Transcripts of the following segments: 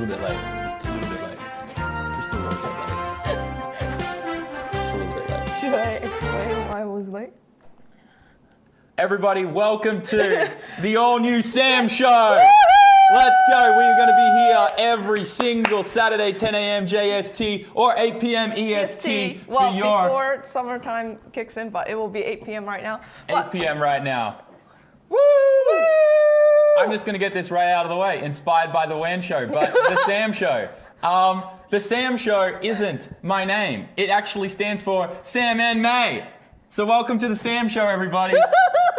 little bit late. A little bit late. Just a little bit late. Just a little bit late. Should I explain why I was late? Everybody, welcome to the all-new Sam Show. Let's go. We're going to be here every single Saturday, 10 a.m. JST or 8 p.m. EST. Well, before summertime kicks in, but it will be 8 p.m. right now. 8 p.m. right now. Woo! I'm just going to get this right out of the way, inspired by the WAN show, but the Sam Show. The Sam Show isn't my name. It actually stands for Sam and May. So welcome to the Sam Show, everybody.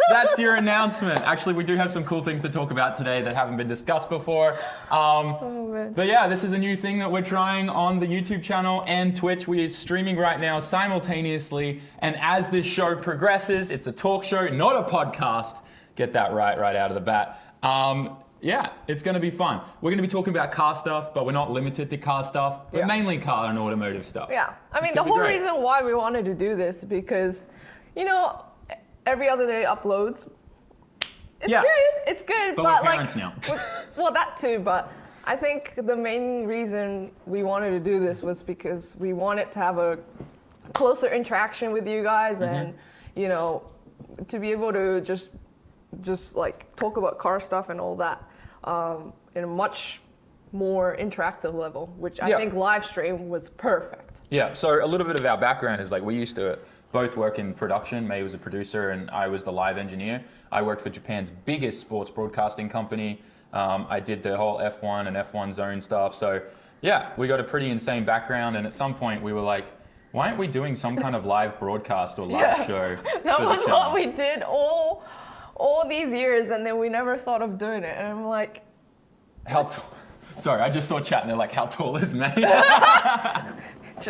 That's your announcement. Actually, we do have some cool things to talk about today that haven't been discussed before. But yeah, this is a new thing that we're trying on the YouTube channel and Twitch. We are streaming right now simultaneously. And as this show progresses, it's a talk show, not a podcast. Get that right out of the bat. Yeah, it's going to be fun. We're going to be talking about car stuff, but we're not limited to car stuff, but mainly car and automotive stuff. Yeah, I mean, the whole reason why we wanted to do this because, you know, every other day uploads. It's good, but we're parents now. Well, that too, but I think the main reason we wanted to do this was because we wanted to have a closer interaction with you guys and, you know, to be able to just like talk about car stuff and all that in a much more interactive level, which I think live stream was perfect. Yeah, so a little bit of our background is like we used to both work in production. May was a producer and I was the live engineer. I worked for Japan's biggest sports broadcasting company. I did the whole F1 and F1 zone stuff. So yeah, we got a pretty insane background, and at some point we were like, why aren't we doing some kind of live broadcast or live show that for was the channel? what we did all these years, and then we never thought of doing it. And I'm like, sorry, I just saw chat and they're like, how tall is May?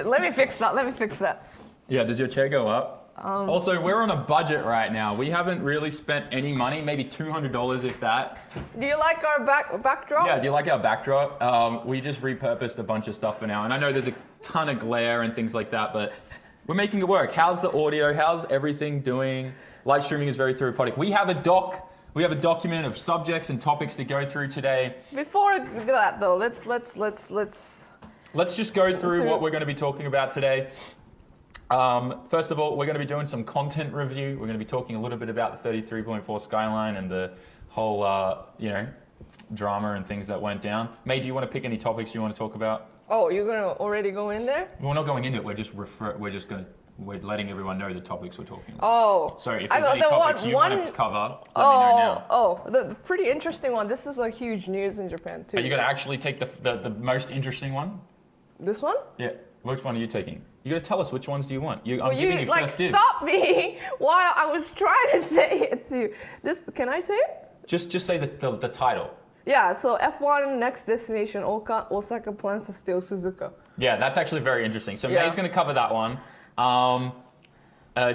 let me fix that. Yeah, does your chair go up? Also, we're on a budget right now. We haven't really spent any money, maybe $200 if that. Do you like our backdrop? Yeah, do you like our backdrop? We just repurposed a bunch of stuff for now, and I know there's a ton of glare and things like that, but we're making it work. How's the audio? How's everything doing? Live streaming is very therapeutic. We have a document of subjects and topics to go through today. Before that though, let's just go through what we're going to be talking about today. First of all, we're going to be doing some content review. We're going to be talking a little bit about the 33.4 Skyline and the whole, drama and things that went down. May, do you want to pick any topics you want to talk about? Oh, you're going to already go in there? We're not going into it. We're letting everyone know the topics we're talking about. Oh. So if there's any topics you want to cover, let me know now. The pretty interesting one. This is a huge news in Japan too. Are you going to actually take the most interesting one? This one? Yeah. Which one are you taking? You got to tell us which ones do you want. I'm giving you first dibs. Stop me while I was trying to say it to you. Can I say it? Just say the title. Yeah, so F1 next destination, Osaka plans to steal Suzuka. Yeah, that's actually very interesting. So May's going to cover that one.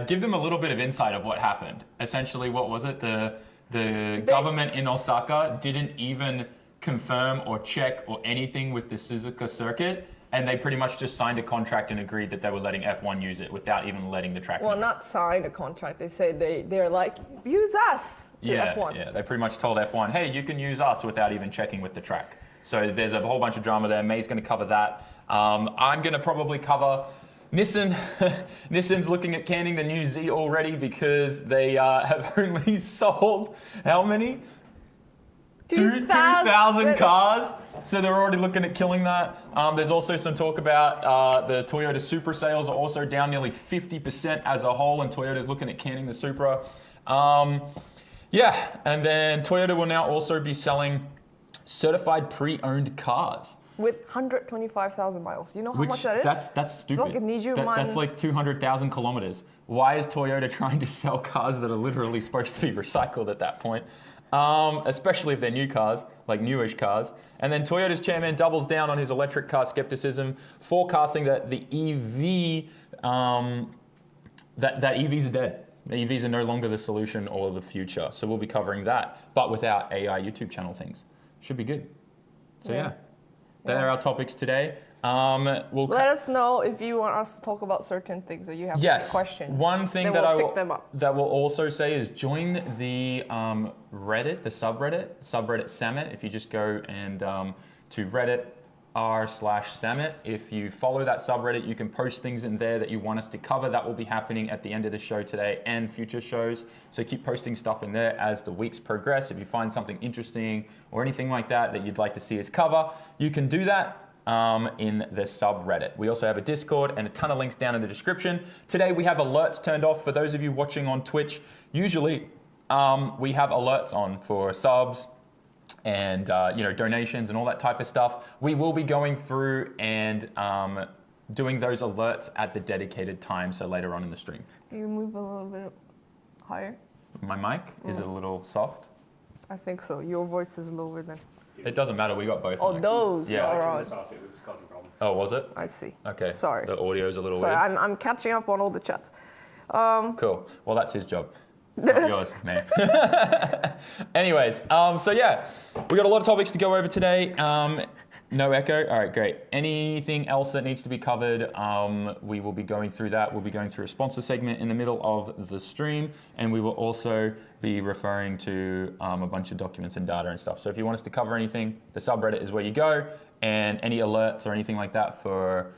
Give them a little bit of insight of what happened. Essentially, what was it? The government in Osaka didn't even confirm or check or anything with the Suzuka circuit, and they pretty much just signed a contract and agreed that they were letting F1 use it without even letting the track know. Well, not signed a contract. They say they're like, use us to F1. Yeah, they pretty much told F1, hey, you can use us without even checking with the track. So there's a whole bunch of drama there. May's going to cover that. I'm going to probably cover Nissan. Nissan's looking at canning the new Z already because they have only sold how many? 2,000 cars. So they're already looking at killing that. There's also some talk about the Toyota Supra sales are also down nearly 50% as a whole, and Toyota's looking at canning the Supra. And then Toyota will now also be selling certified pre-owned cars. With 125,000 miles. You know how much that is? That's stupid. It's like that's like 200,000 kilometers. Why is Toyota trying to sell cars that are literally supposed to be recycled at that point? Especially if they're new cars, like newish cars. And then Toyota's chairman doubles down on his electric car skepticism, forecasting that the EV, that EVs are dead. The EVs are no longer the solution or the future. So we'll be covering that, but without AI YouTube channel things. Should be good. So yeah. They're our topics today. Let us know if you want us to talk about certain things or you have any questions. One thing that we'll also say is join the Reddit, the subreddit SAMMIT. If you just go and to Reddit, r/SAMMIT. If you follow that subreddit, you can post things in there that you want us to cover. That will be happening at the end of the show today and future shows. So keep posting stuff in there as the weeks progress. If you find something interesting or anything like that that you'd like to see us cover, you can do that in the subreddit. We also have a Discord and a ton of links down in the description. Today we have alerts turned off for those of you watching on Twitch. Usually we have alerts on for subs and donations and all that type of stuff. We will be going through and doing those alerts at the dedicated time, so later on in the stream. Can you move a little bit higher? My mic, is it a little soft? I think so. Your voice is lower than. It doesn't matter, we got both Oh, mics. those Yeah. are on. It was causing problems. Oh, was it? I see. Okay. Sorry. The audio's a little Sorry, weird. I'm catching up on all the chats. Cool. Well, that's his job. Not yours, man. Anyways, so yeah, we got a lot of topics to go over today. No echo. All right, great. Anything else that needs to be covered, we will be going through that. We'll be going through a sponsor segment in the middle of the stream, and we will also be referring to a bunch of documents and data and stuff. So if you want us to cover anything, the subreddit is where you go, and any alerts or anything like that for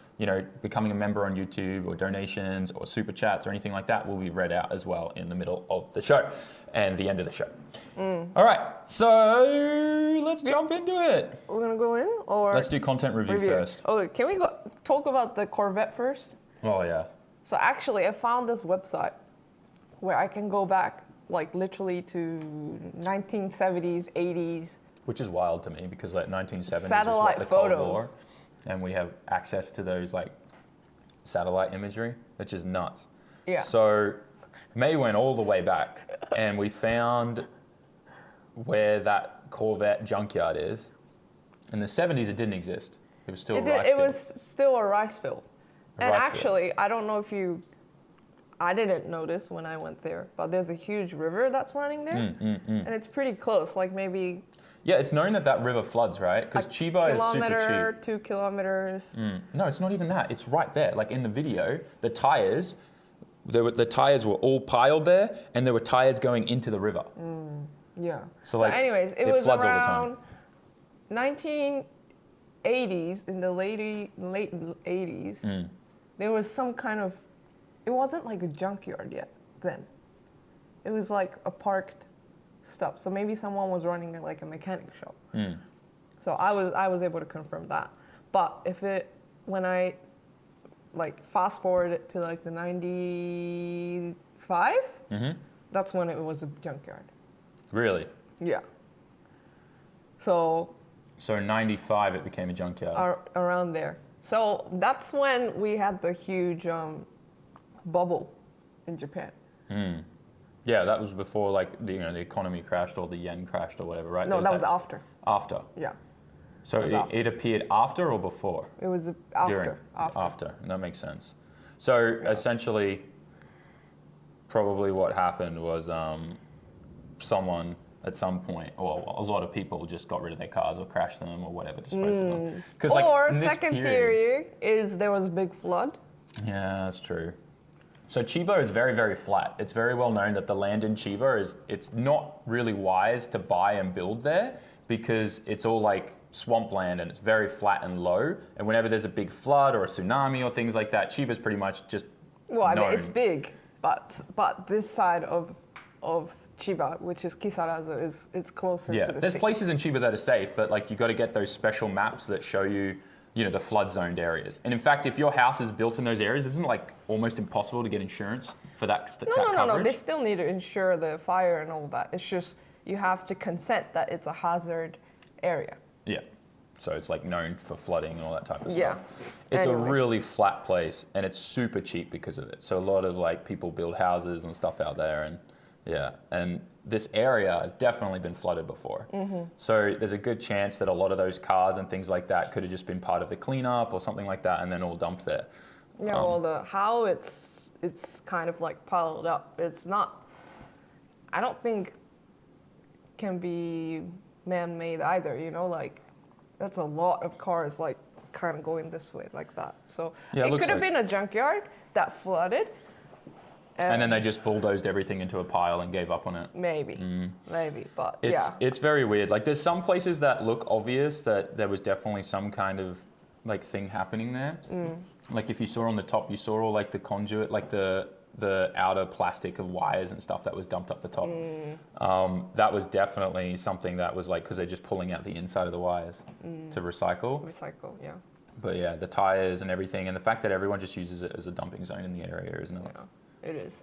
becoming a member on YouTube or donations or super chats or anything like that will be read out as well in the middle of the show and the end of the show. All right, so let's jump into it. We're gonna go in, or Let's do content review first. Okay, can we talk about the Corvette first? Oh yeah. So actually, I found this website where I can go back, like literally to 1970s, 80s. Which is wild to me because like 1970s Satellite is what the Cold photos. War, and we have access to those like satellite imagery, which is nuts. Yeah. So May went all the way back, and we found where that Corvette junkyard is. In the 70s, it didn't exist. It was still a rice It field. was still a rice field. And rice field. actually, I don't know if I didn't notice when I went there, but there's a huge river that's running there, and it's pretty close, like maybe Yeah, it's known that that river floods, right? Because Chiba is super kilometer, cheap. 2 kilometers. No, it's not even that. It's right there. Like in the video, the tires were all piled there, and there were tires going into the river. Yeah. So, like, anyways, it it was floods all the time. around 1980s, in the late 80s. There was some kind of, it wasn't like a junkyard yet then. It was like a parked stuff. So maybe someone was running like a mechanic shop. So I was able to confirm that. But when I like fast forward it to like the 95, that's when it was a junkyard. Really? Yeah. So So in 95, it became a junkyard. around there. So that's when we had the huge bubble in Japan. Yeah, that was before like the economy crashed or the yen crashed or whatever, right? No, There that was after. After. Yeah. So It was after. it appeared after or before? It was after. During. After. After. That makes sense. So essentially, probably what happened was someone at some point, or a lot of people just got rid of their cars or crashed them or whatever, disposed of them. 'Cause, like, Or in this second period- theory is there was a big flood. Yeah, that's true. So Chiba is very, very flat. It's very well known that the land in Chiba it's not really wise to buy and build there because it's all like swampland and it's very flat and low. And whenever there's a big flood or a tsunami or things like that, Chiba's pretty much just Well, I mean, known. it's big, but this side of Chiba, which is Kisarazu, is closer Yeah, to the there's sea. places in Chiba that are safe, but like you got to get those special maps that show you, the flood zoned areas. And in fact, if your house is built in those areas, isn't it like almost impossible to get insurance for that No. coverage? They still need to insure the fire and all that. It's just you have to consent that it's a hazard area. Yeah. So it's like known for flooding and all that type of Yeah. stuff. It's Anyways. a really flat place and it's super cheap because of it. So a lot of like people build houses and stuff out there and and this area has definitely been flooded before. So there's a good chance that a lot of those cars and things like that could have just been part of the cleanup or something like that and then all dumped there. Yeah, well, how it's kind of like piled up. It's not. I don't think can be man-made either. Like that's a lot of cars like kind of going this way like that. So Yeah, it it looks could have like- been a junkyard that flooded, And then they just bulldozed everything into a pile and gave up on it. Maybe, but It's very weird. Like there's some places that look obvious that there was definitely some kind of like thing happening there. Like if you saw on the top, you saw all like the conduit, like the outer plastic of wires and stuff that was dumped up the top. That was definitely something that was like, because they're just pulling out the inside of the wires to recycle. Recycle, yeah. But yeah, the tires and everything, and the fact that everyone just uses it as a dumping zone in the area is nuts. Yeah, it is.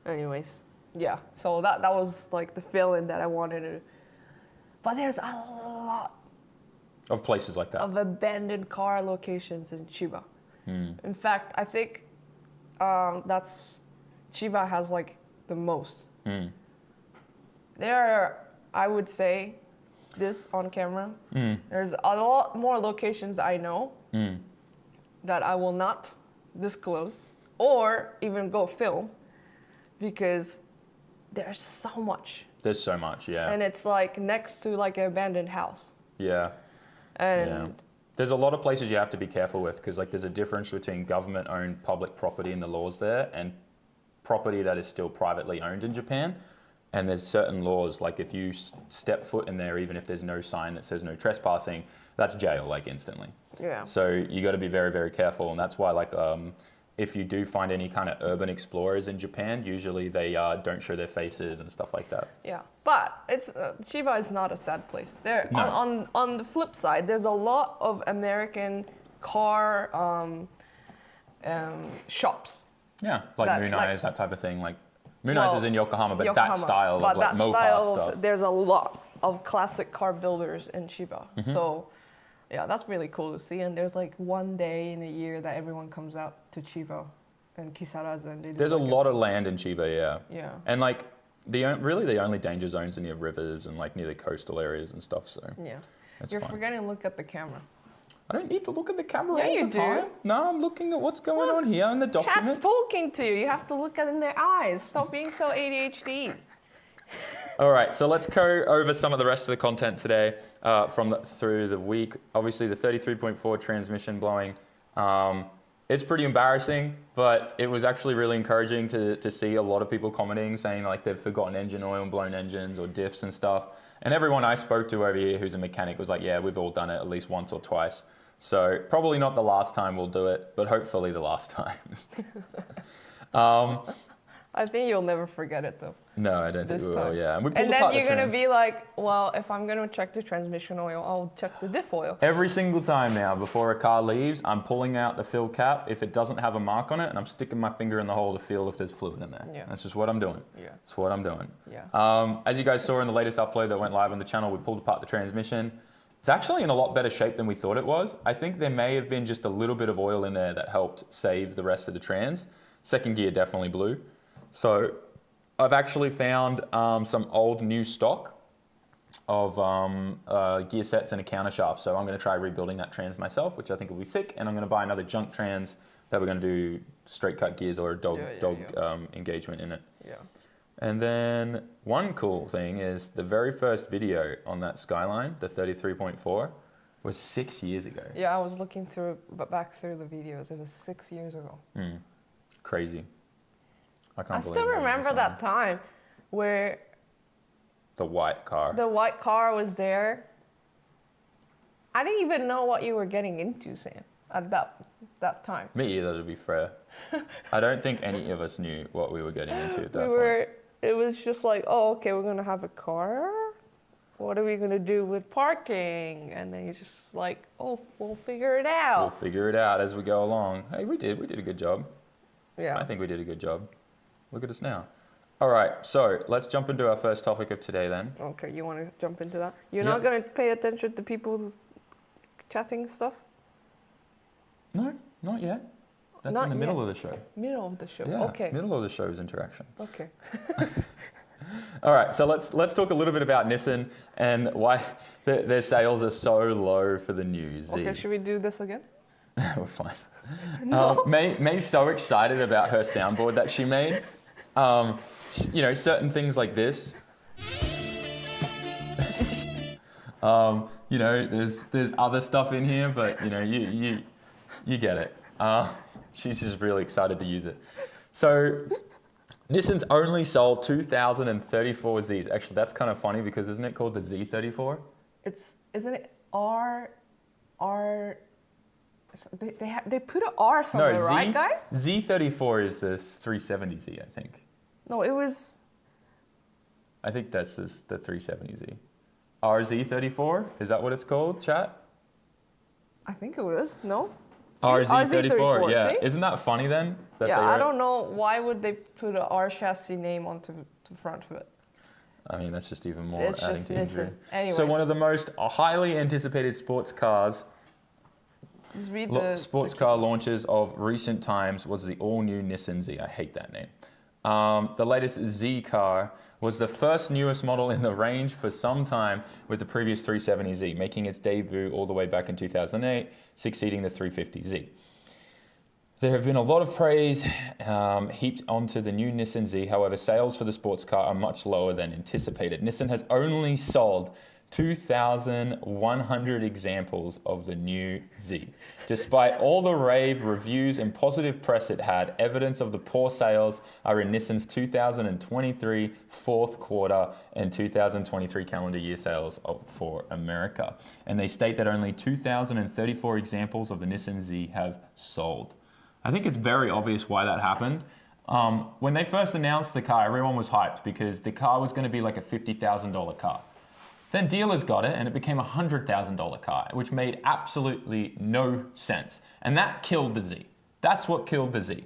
Anyways, yeah. So that was like the feeling that I wanted to. But there's a lot Of places like that. of abandoned car locations in Chiba. In fact, I think that's Chiba has like the most. There are, I would say, this on camera. There's a lot more locations I know that I will not disclose or even go film because there's so much. There's so much, yeah. And it's like next to like an abandoned house. Yeah. And There's a lot of places you have to be careful with because like there's a difference between government-owned public property and the laws there and property that is still privately owned in Japan. And there's certain laws, like if you step foot in there, even if there's no sign that says no trespassing, that's jail, like instantly. Yeah. So you got to be very, very careful. And that's why like if you do find any kind of urban explorers in Japan, usually they don't show their faces and stuff like that. Yeah, but it's Chiba is not a sad place. There on the flip side, there's a lot of American car shops. Yeah, like Mooneyes, that type of thing. Like Mooneyes is in Yokohama, but Yokohama, that style but of like that Mopar style stuff. There's a lot of classic car builders in Chiba. So yeah, that's really cool to see. And there's like one day in a year that everyone comes out to Chiba and Kisarazu, and they do There's a lot of land in Chiba, yeah. Yeah. And like really the only danger zones are near rivers and like near the coastal areas and stuff. So Yeah. that's You're fine. forgetting to look at the camera. I don't need to look at the camera Yeah, all you the do. time. No, I'm looking at what's going on here in the Chat's document. talking to you. You have to look at in their eyes. Stop being so ADHD. All right, so let's go over some of the rest of the content today through the week. Obviously, the 33.4 transmission blowing. It's pretty embarrassing, but it was actually really encouraging to see a lot of people commenting, saying like they've forgotten engine oil and blown engines or diffs and stuff. And everyone I spoke to over here who's a mechanic was like, yeah, we've all done it at least once or twice. So probably not the last time we'll do it, but hopefully the last time. I think you'll never forget it though. No, I don't think we will, time. yeah. And, we And pulled then apart you're the gonna trans. be like, well, if I'm gonna check the transmission oil, I'll check the diff oil. Every single time now, before a car leaves, I'm pulling out the fill cap if it doesn't have a mark on it, and I'm sticking my finger in the hole to feel if there's fluid in there. Yeah. That's just what I'm doing. Yeah. That's what I'm doing. Yeah. As you guys saw in the latest upload that went live on the channel, we pulled apart the transmission. It's actually in a lot better shape than we thought it was. I think there may have been just a little bit of oil in there that helped save the rest of the trans. Second gear definitely blew. So I've actually found some old new stock of gear sets and a countershaft. So I'm going to try rebuilding that trans myself, which I think will be sick. And I'm going to buy another junk trans that we're going to do straight cut gears or a dog engagement in it. Yeah. And then one cool thing is the very first video on that Skyline, the 33.4, was 6 years ago. Yeah, I was looking back through the videos. It was 6 years ago. Crazy. I I can't believe still it was remember this that long. time where The white car. the white car was there. I didn't even know what you were getting into, Sam, at that time. Me either, to be fair. I don't think any of us knew what we were getting into at that point. It was just like, oh, okay, we're gonna have a car. What are we gonna do with parking? And then you're just like, oh, we'll figure it We'll out. figure it out as we go along. Hey, we did a good job. Yeah. I think we did a good job. Look at us now. All right, so let's jump into our first topic of today then. Okay, you want to jump into that? You're Yeah. not gonna pay attention to people's chatting stuff? No, not yet. That's Not in the middle yet. of the show. Middle of the show. Yeah, Okay. middle of the show is interaction. Okay. All right, so let's talk a little bit about Nissan and why their sales are so low for the new Z. Okay, should we do this again? We're fine. May's so excited about her soundboard that she made. You know, certain things like this. You know, there's other stuff in here, but you know, you get it. She's just really excited to use it. So Nissan's only sold 2,034 Zs. Actually, that's kind of funny because isn't it called the Z34? Isn't it R? They put an R somewhere, right, guys? Z34 is this 370Z, I think. No, it was. I think that's the 370Z. RZ34? Is that what it's called, chat? I think it was. No. See, RZ34, yeah. see? Isn't that funny then? That Yeah, they I wrote- don't know why would they put an R chassis name onto the front of it. I mean, that's just even more It's adding just to injury. Nissan. Anyways. So one of the most highly anticipated sports cars, Just read sports car launches of recent times was the all-new Nissan Z. I hate that name. The latest Z car was the first newest model in the range for some time with the previous 370Z, making its debut all the way back in 2008, succeeding the 350Z. There have been a lot of praise heaped onto the new Nissan Z. However, sales for the sports car are much lower than anticipated. Nissan has only sold 2,100 examples of the new Z. Despite all the rave, reviews, and positive press it had, evidence of the poor sales are in Nissan's 2023 fourth quarter and 2023 calendar year sales for America. And they state that only 2,034 examples of the Nissan Z have sold. I think it's very obvious why that happened. When they first announced the car, everyone was hyped because the car was going to be like a $50,000 car. Then dealers got it and it became a $100,000 car, which made absolutely no sense. And that killed the Z. That's what killed the Z,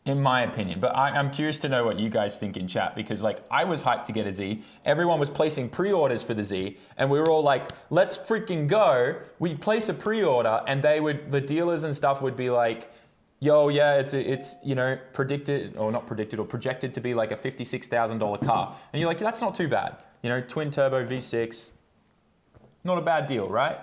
in my opinion. But I'm curious to know what you guys think in chat because like I was hyped to get a Z. Everyone was placing pre-orders for the Z and we were all like, let's freaking go. We'd place a pre-order and the dealers and stuff would be like, yo, yeah, it's you know, predicted, or not predicted, or projected to be like a $56,000 car. And you're like, that's not too bad. You know, twin turbo V6, not a bad deal, right?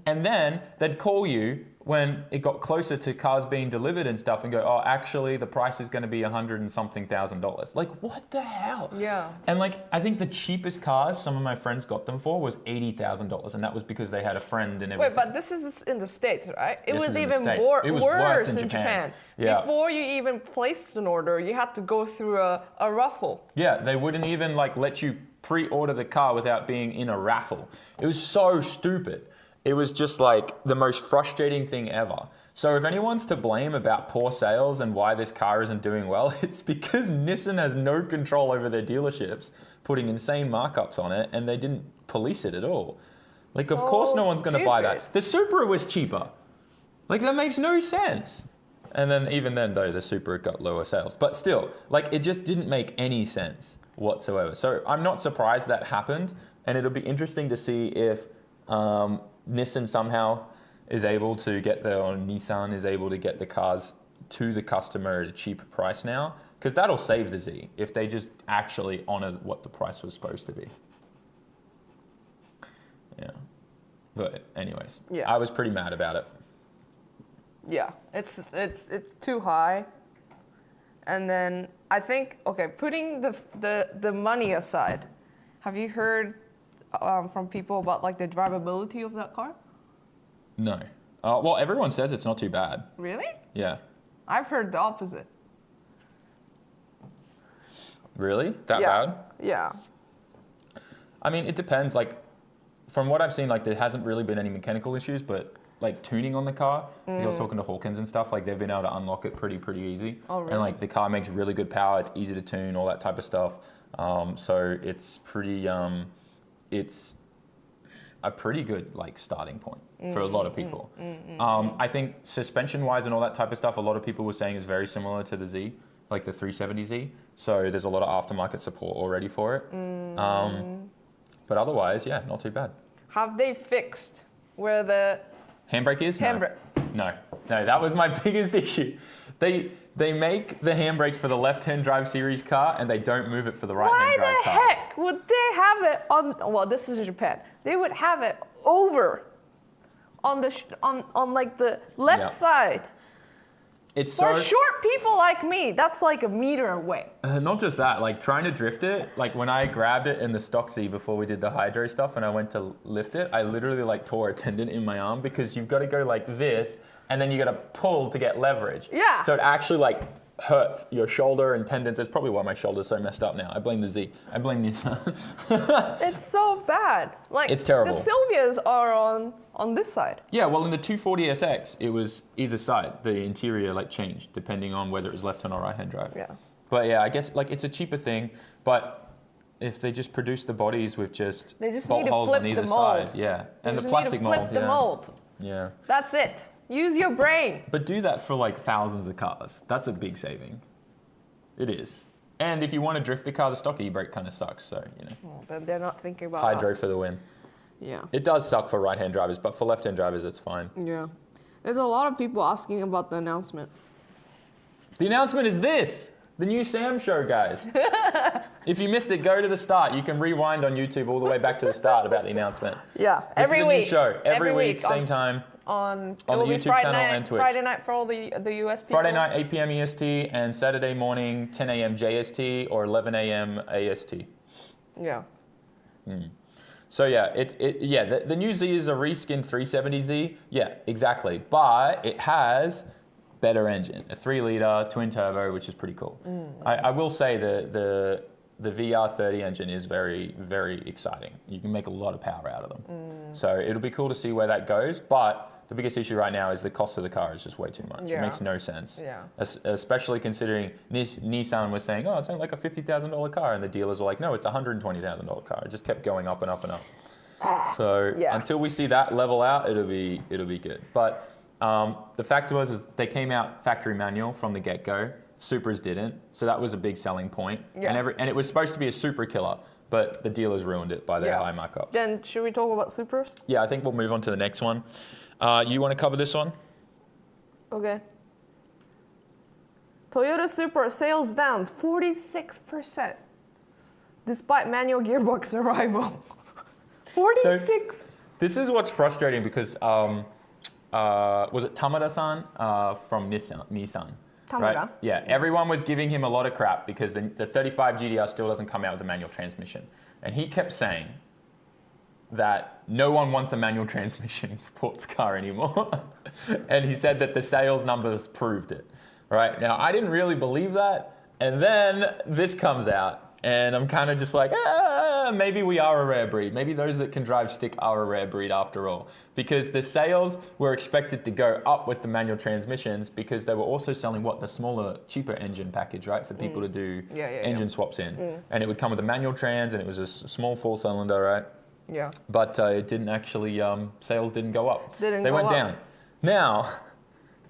And then they'd call you when it got closer to cars being delivered and stuff and go, oh, actually the price is going to be $100 and something thousand. Like, what the hell? Yeah. And like, I think the cheapest cars some of my friends got them for was $80,000, and that was because they had a friend and everything. Wait, but this is in the States, right? It This was is in even the States. It was worse in Japan. Yeah. Before you even placed an order, you had to go through a raffle. Yeah, they wouldn't even like let you pre-order the car without being in a raffle. It was so stupid. It was just like the most frustrating thing ever. So if anyone's to blame about poor sales and why this car isn't doing well, it's because Nissan has no control over their dealerships, putting insane markups on it, and they didn't police it at all. Like, of course no one's going to buy that. The Supra was cheaper. Like, that makes no sense. And then even then, though, the Supra got lower sales. But still, like, it just didn't make any sense whatsoever. So I'm not surprised that happened, and it'll be interesting to see if Nissan somehow is able to get or Nissan is able to get the cars to the customer at a cheaper price now, because that'll save the Z if they just actually honor what the price was supposed to be. Yeah. But anyways, Yeah. I was pretty mad about it. Yeah, it's too high. And then I think, okay, putting the money aside, have you heard from people about like the drivability of that car? No. Well, everyone says it's not too bad. Really? Yeah. I've heard the opposite. Really? That Yeah. bad? Yeah. I mean, it depends. Like, from what I've seen, like, there hasn't really been any mechanical issues, but like tuning on the car, I was talking to Hawkins and stuff, like they've been able to unlock it pretty easy. Oh, really? And like the car makes really good power, it's easy to tune, all that type of stuff. So it's pretty, it's a pretty good like starting point for a lot of people. I think suspension wise and all that type of stuff, a lot of people were saying is very similar to the Z, like the 370Z. So there's a lot of aftermarket support already for it. But otherwise, yeah, not too bad. Have they fixed where the Handbrake is? handbrake? No, that was my biggest issue. They make the handbrake for the left-hand drive series car and they don't move it for the right-hand drive Why the cars. heck would they have it on? Well, this is in Japan. They would have it over on the on like the left Yeah. side. It's For so short people like me, that's like a meter away. not just that, like trying to drift it, like when I grabbed it in the stock Z before we did the hydro stuff and I went to lift it, I literally like tore a tendon in my arm because you've got to go like this and then you got to pull to get leverage. Yeah. So it actually like hurts your shoulder and tendons. That's probably why my shoulder's so messed up now. I blame the Z. I blame Nissan. It's so bad. Like it's terrible. The Silvias are on this side. Yeah, well, in the 240SX, it was either side. The interior like changed depending on whether it was left-hand or right-hand drive. Yeah. But yeah, I guess like it's a cheaper thing. But if they just produce the bodies with just bolt holes on either side, yeah, and the plastic mold, flip the mold. Yeah. That's it. Use your brain. But do that for like thousands of cars. That's a big saving. It is. And if you want to drift the car, the stock e-brake kind of sucks. So, you know. Oh, then they're not thinking about Hydro us. for the win. Yeah. It does suck for right-hand drivers, but for left-hand drivers, it's fine. Yeah. There's a lot of people asking about the announcement. The announcement is this. The new Sam show, guys. If you missed it, go to the start. You can rewind on YouTube all the way back to the start about the announcement. Yeah. This Every is a week. new show. Every week, same time. On the YouTube channel and Twitch. Friday night for all the US people. Friday night, 8 p.m. EST, and Saturday morning, 10 a.m. JST or 11 a.m. AST. Yeah. So yeah, the new Z is a reskinned 370Z. Yeah, exactly. But it has better engine, a 3-liter twin turbo, which is pretty cool. I will say the VR30 engine is very, very exciting. You can make a lot of power out of them. So it'll be cool to see where that goes. But the biggest issue right now is the cost of the car is just way too much. Yeah. It makes no sense. Yeah. Especially considering Nissan was saying, oh, it's only like a $50,000 car. And the dealers were like, no, it's a $120,000 car. It just kept going up and up and up. So until we see that level out, it'll be good. But the fact was is they came out factory manual from the get-go. Supras didn't. So that was a big selling point. Yeah. And it was supposed to be a Supra killer, but the dealers ruined it by their high markups. Then should we talk about Supras? Yeah, I think we'll move on to the next one. You want to cover this one? Okay. Toyota Supra sales down 46%, despite manual gearbox arrival. 46. So, this is what's frustrating because was it Tamada-san from Nissan? Tamada. Right? Yeah, everyone was giving him a lot of crap because the 35 GDR still doesn't come out with a manual transmission. And he kept saying that no one wants a manual transmission sports car anymore. And he said that the sales numbers proved it. Right? Now, I didn't really believe that. And then this comes out. And I'm kind of just like, maybe we are a rare breed. Maybe those that can drive stick are a rare breed after all. Because the sales were expected to go up with the manual transmissions because they were also selling, the smaller, cheaper engine package, right? For people to do engine swaps in. And it would come with a manual trans and it was a small 4-cylinder, right? Yeah. But it didn't actually, sales didn't go up. They went down. Now,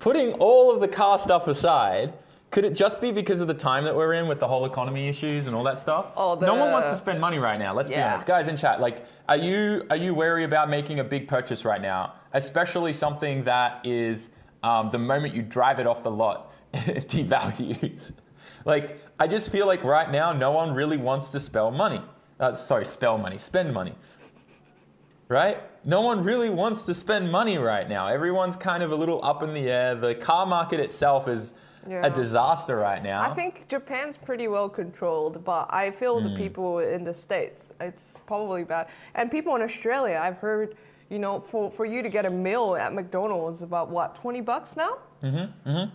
putting all of the car stuff aside, could it just be because of the time that we're in with the whole economy issues and all that stuff? No one wants to spend money right now. Let's be honest. Guys in chat, like, are you wary about making a big purchase right now? Especially something that is the moment you drive it off the lot, it devalues. Like, I just feel like right now, no one really wants to spend money. Spend money. Right? No one really wants to spend money right now. Everyone's kind of a little up in the air. The car market itself is a disaster right now. I think Japan's pretty well controlled, but I feel the people in the States, it's probably bad. And people in Australia, I've heard, for you to get a meal at McDonald's is about $20 now?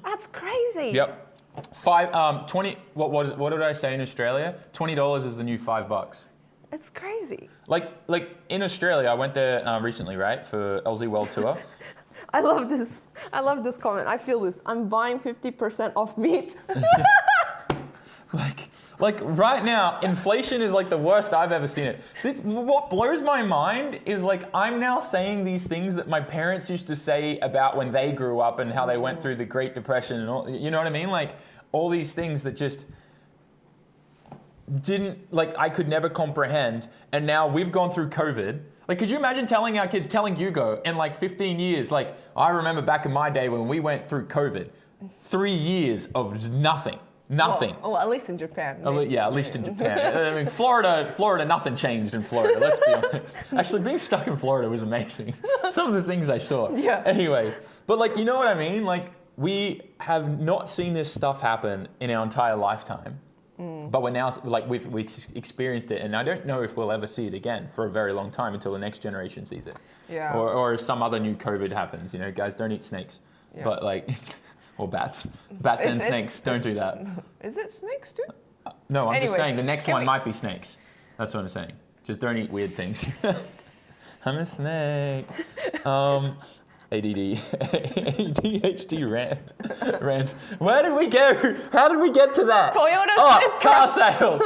That's crazy. Yep. 20. What did I say in Australia? $20 is the new $5. It's crazy. Like in Australia, I went there recently, right, for LZ World Tour. I love this comment. I feel this. I'm buying 50% off meat. Like right now, inflation is like the worst I've ever seen it. What blows my mind is like I'm now saying these things that my parents used to say about when they grew up and how they went through the Great Depression and all. You know what I mean? Like all these things that just I could never comprehend. And now we've gone through COVID. Like, could you imagine telling our kids, telling Hugo in like 15 years, like, I remember back in my day when we went through COVID, 3 years of just nothing. Well, at least in Japan. Yeah, at least in Japan. I mean, Florida, nothing changed in Florida, let's be honest. Actually, being stuck in Florida was amazing. Some of the things I saw. Yeah. Anyways, but like, you know what I mean? Like, we have not seen this stuff happen in our entire lifetime. But we're now, like, we've experienced it, and I don't know if we'll ever see it again for a very long time until the next generation sees it. Yeah. Or if some other new COVID happens, guys, don't eat snakes. Yeah. But like, Or bats. Bats and It's- snakes. Don't do that. Is it snakes too? No, I'm just Anyways, saying the next can one we- might be snakes. That's what I'm saying. Just don't eat weird things. I'm a snake. ADD, ADHD rant. Where did we go? How did we get to that? Toyota car sales.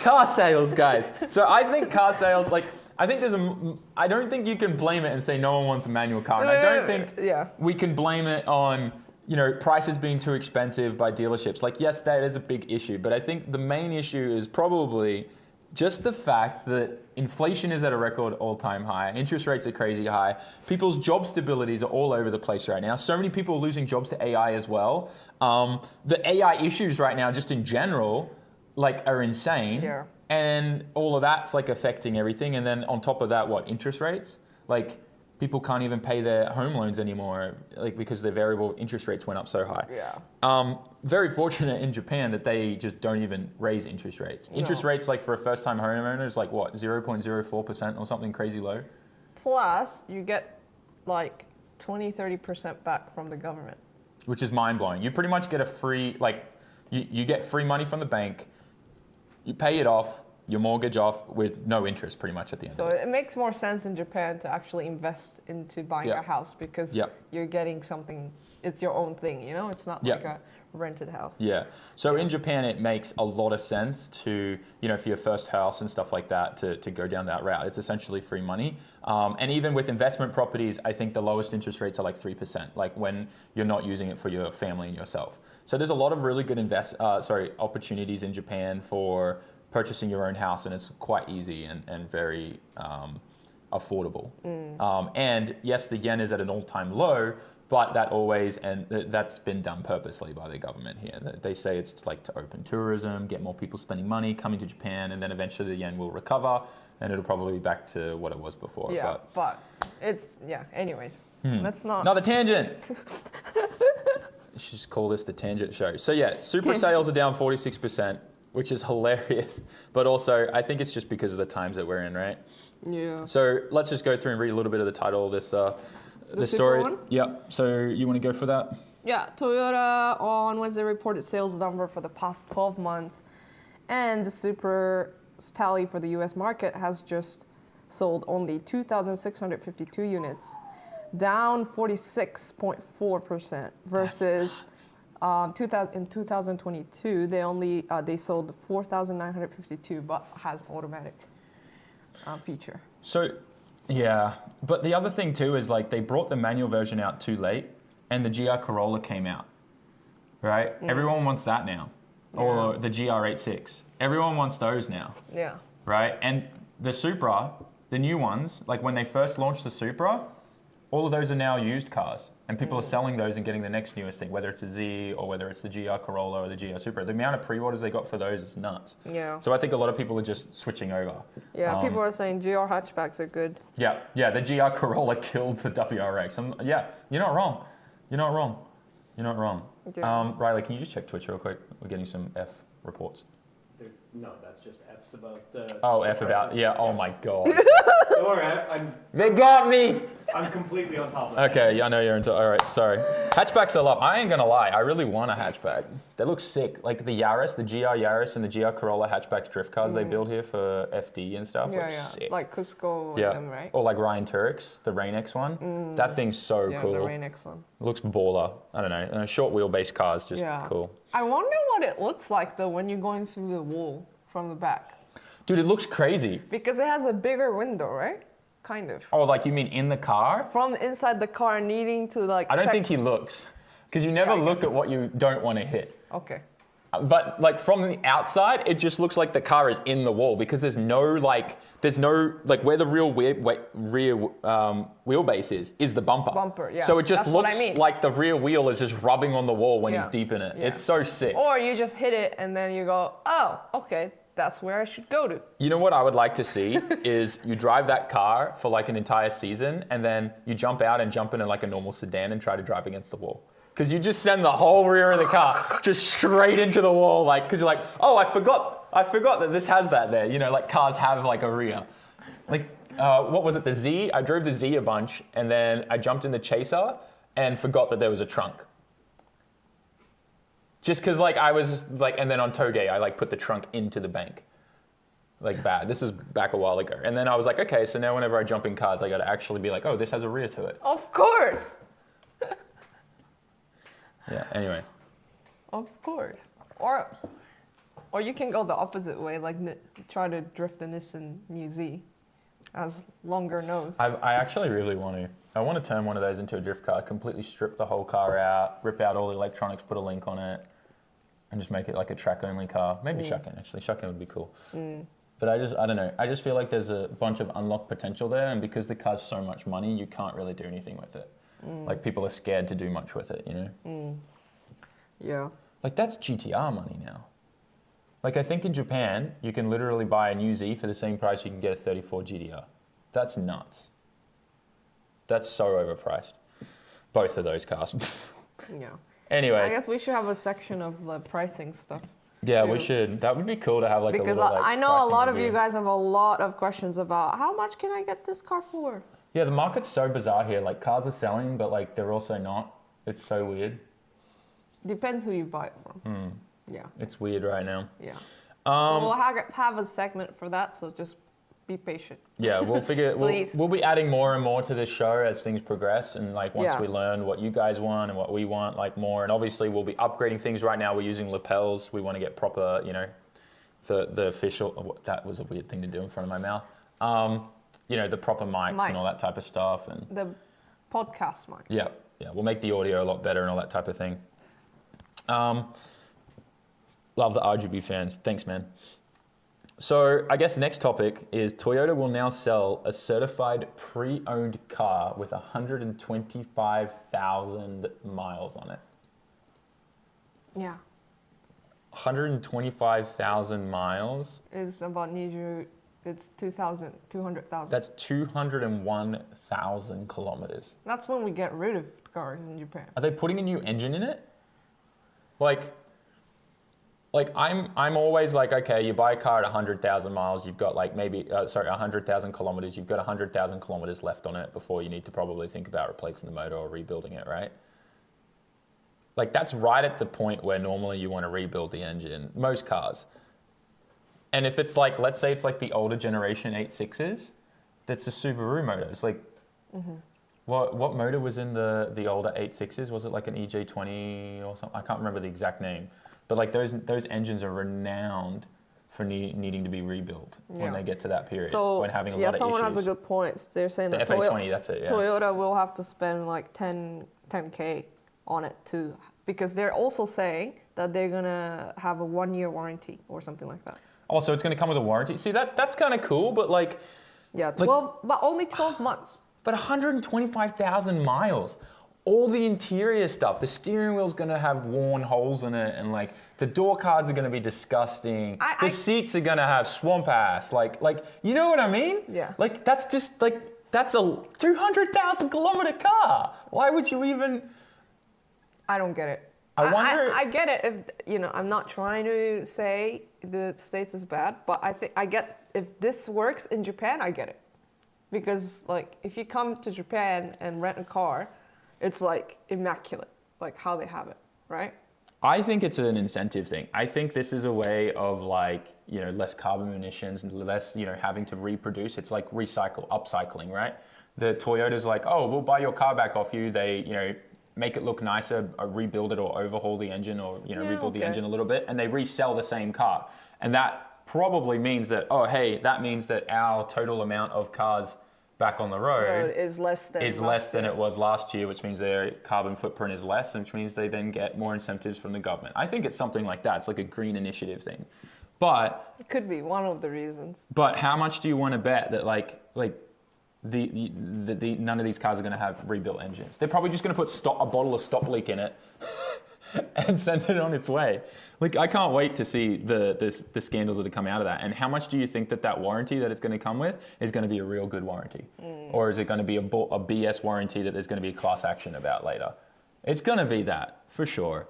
Car sales, guys. So I think car sales, like, I don't think you can blame it and say no one wants a manual car. And I don't think we can blame it on, prices being too expensive by dealerships. Like, yes, that is a big issue, but I think the main issue is probably just the fact that inflation is at a record all-time high, interest rates are crazy high, people's job stabilities are all over the place right now. So many people are losing jobs to AI as well. The AI issues right now, just in general, like, are insane. Yeah. And all of that's like affecting everything. And then on top of that, interest rates? Like, people can't even pay their home loans anymore, like, because their variable interest rates went up so high. Yeah. Very fortunate in Japan that they just don't even raise interest rates. Interest rates, like, for a first-time homeowner is like, 0.04% or something crazy low? Plus, you get like 20-30% back from the government. Which is mind-blowing. You pretty much get a free, you get free money from the bank, you pay it off, your mortgage off with no interest pretty much at the end So of it. it makes more sense in Japan to actually invest into buying a house because you're getting something, it's your own thing, It's not like a rented house. Yeah. So in Japan, it makes a lot of sense to, for your first house and stuff like that, to go down that route. It's essentially free money. And even with investment properties, I think the lowest interest rates are like 3%, like when you're not using it for your family and yourself. So there's a lot of really good opportunities in Japan for purchasing your own house, and it's quite easy and very affordable. And yes, the yen is at an all-time low, but that's been done purposely by the government here. They say it's like to open tourism, get more people spending money, coming to Japan, and then eventually the yen will recover, and it'll probably be back to what it was before. Yeah, but it's, anyways, let's not. Another tangent. You should just call this the tangent show. So yeah, Supra sales are down 46%, which is hilarious. But also, I think it's just because of the times that we're in, right? Yeah. So let's just go through and read a little bit of the title of this the story. Supra one? Yep. So you want to go for that? Yeah, Toyota on Wednesday reported sales number for the past 12 months, and the Supra's tally for the U.S. market has just sold only 2,652 units, down 46.4% versus in 2022 they sold 4,952, but has automatic feature. So yeah, but the other thing too is like they brought the manual version out too late, and the GR Corolla came out, right? Everyone wants that now, or the GR86. Everyone wants those now. Yeah. Right? And the Supra, the new ones, like when they first launched the Supra, all of those are now used cars. And people are selling those and getting the next newest thing, whether it's a Z or whether it's the GR Corolla or the GR Supra. The amount of pre-orders they got for those is nuts. Yeah. So I think a lot of people are just switching over. Yeah, people are saying GR hatchbacks are good. Yeah, the GR Corolla killed the WRX. You're not wrong. Yeah. Riley, can you just check Twitch real quick? We're getting some F reports. No, that's just F's about. F about, oh my God. Don't worry, They got me! I'm completely on top of that. Okay, I know you're into. All right, sorry. Hatchbacks are love. I ain't gonna lie. I really want a hatchback. They look sick. Like the Yaris, the GR Yaris, and the GR Corolla hatchback drift cars they build here for FD and stuff. Yeah, look sick. like Cusco Yeah. and them, right? Or like Ryan Turek's, the Rain-X one. That thing's so cool. Yeah, the Rain-X one. Looks baller. I don't know. Short wheelbase cars, just cool. I wonder what it looks like though when you're going through the wall from the back. Dude, it looks crazy. Because it has a bigger window, right? Kind of. Oh, like you mean in the car? From inside the car, needing to like. I don't check. think he looks, because you never look at what you don't want to hit. Okay. But like from the outside, it just looks like the car is in the wall, because there's no where the real rear wheelbase is the bumper. Bumper, yeah. So it just That's what I looks mean. like the rear wheel is just rubbing on the wall when he's deep in it. Yeah. It's so sick. Or you just hit it and then you go, oh, okay, that's where I should go to. You know what I would like to see is you drive that car for like an entire season, and then you jump out and jump in like a normal sedan and try to drive against the wall. Because you just send the whole rear of the car just straight into the wall, like, because you're like, oh, I forgot that this has that there. You know, like cars have like a rear. Like, what was it, the Z? I drove the Z a bunch, and then I jumped in the Chaser, and forgot that there was a trunk. Just because like I was just like, and then on Toge, I like put the trunk into the bank. Like bad. This is back a while ago. And then I was like, okay, so now whenever I jump in cars, I got to actually be like, oh, this has a rear to it. Of course. Yeah, anyway. Of course. Or you can go the opposite way, like try to drift the Nissan Z as longer nose. I actually really want to. I want to turn one of those into a drift car, completely strip the whole car out, rip out all the electronics, put a link on it, and just make it like a track-only car. Maybe shuck-in, actually. Shuck-in would be cool. But I don't know. I just feel like there's a bunch of unlocked potential there, and because the car's so much money, you can't really do anything with it. Like, people are scared to do much with it, you know? Yeah. Like, that's GTR money now. Like, I think in Japan, you can literally buy a new Z for the same price you can get a 34 GTR. That's nuts. That's so overpriced. Both of those cars. Yeah. Anyways. I guess we should have a section of the pricing stuff. Yeah, too. we should. That would be cool to have like Because a little, like, I know a pricing lot of review. you guys have a lot of questions about how much can I get this car for? Yeah, the market's so bizarre here. Like, cars are selling, but like they're also not. It's so weird. Depends who you buy it from. Yeah. It's weird right now. Yeah. So we'll have a segment for that, so just be patient. Yeah, we'll figure. Please. We'll be adding more and more to this show as things progress, and like once Yeah. we learn what you guys want and what we want, like more. And obviously, we'll be upgrading things. Right now, we're using lapels. We want to get proper, you know, the official. That was a weird thing to do in front of my mouth. You know, the proper mics and all that type of stuff, and The podcast mic. yeah, we'll make the audio a lot better and all that type of thing. Love the RGB fans. Thanks, man. So I guess next topic is Toyota will now sell a certified pre-owned car with 125,000 miles on it. Yeah. 125,000 miles. It's about it's 200,000. That's 201,000 kilometers. That's when we get rid of cars in Japan. Are they putting a new engine in it? Like I'm always like, okay, you buy a car at 100,000 miles, you've got like 100,000 kilometers, you've got 100,000 kilometers left on it before you need to probably think about replacing the motor or rebuilding it, right? Like that's right at the point where normally you want to rebuild the engine, most cars. And if it's like, let's say it's like the older generation 8.6s, that's a Subaru motor. It's like, what motor was in the older 8.6s? Was it like an EJ20 or something? I can't remember the exact name. But like those engines are renowned for needing to be rebuilt when they get to that period. So when having a lot of someone issues. has a good point. They're saying The that FA20, that's it, yeah. Toyota will have to spend like 10K on it too, because they're also saying that they're gonna have a 1-year warranty or something like that. Oh, so it's going to come with a warranty? See, that's kind of cool, but like... Yeah, 12, but only 12 months. But 125,000 miles. All the interior stuff, the steering wheel's gonna have worn holes in it, and like the door cards are gonna be disgusting. The seats are gonna have swamp ass. Like you know what I mean? Yeah. Like that's just like that's a 200,000 kilometer car. Why would you even? I don't get it. I wonder. I get it if I'm not trying to say the States is bad, but I get if this works in Japan, I get it, because like if you come to Japan and rent a car, it's like immaculate, like how they have it, right? I think it's an incentive thing. I think this is a way of like, less carbon emissions and less, having to reproduce. It's like upcycling, right? The Toyota's like, oh, we'll buy your car back off you. They, make it look nicer, or rebuild it or overhaul the engine or, rebuild the engine a little bit, and they resell the same car. And that probably means that, that means that our total amount of cars back on the road is less than it was last year, which means their carbon footprint is less, which means they then get more incentives from the government. I think it's something like that. It's like a green initiative thing. But it could be one of the reasons. But how much do you want to bet that like the none of these cars are going to have rebuilt engines? They're probably just going to put a bottle of stop leak in it and send it on its way. Like, I can't wait to see the scandals that have come out of that. And how much do you think that warranty that it's going to come with is going to be a real good warranty? Or is it going to be a BS warranty that there's going to be a class action about later? It's going to be that, for sure.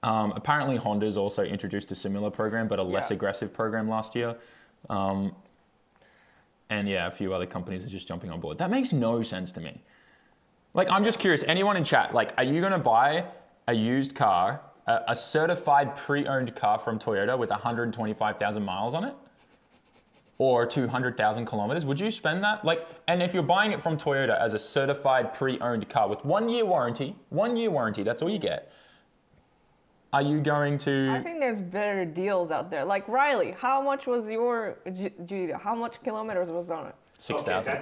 Apparently, Honda's also introduced a similar program, but a less aggressive program last year. And a few other companies are just jumping on board. That makes no sense to me. Like, I'm just curious, anyone in chat, like, are you going to buy a used car, a certified pre-owned car from Toyota with 125,000 miles on it? Or 200,000 kilometers? Would you spend that? Like, and if you're buying it from Toyota as a certified pre-owned car with 1 year warranty, that's all you get. Are you going to? I think there's better deals out there. Like Riley, how much was your Gita? How much kilometers was on it? 6,000. Okay,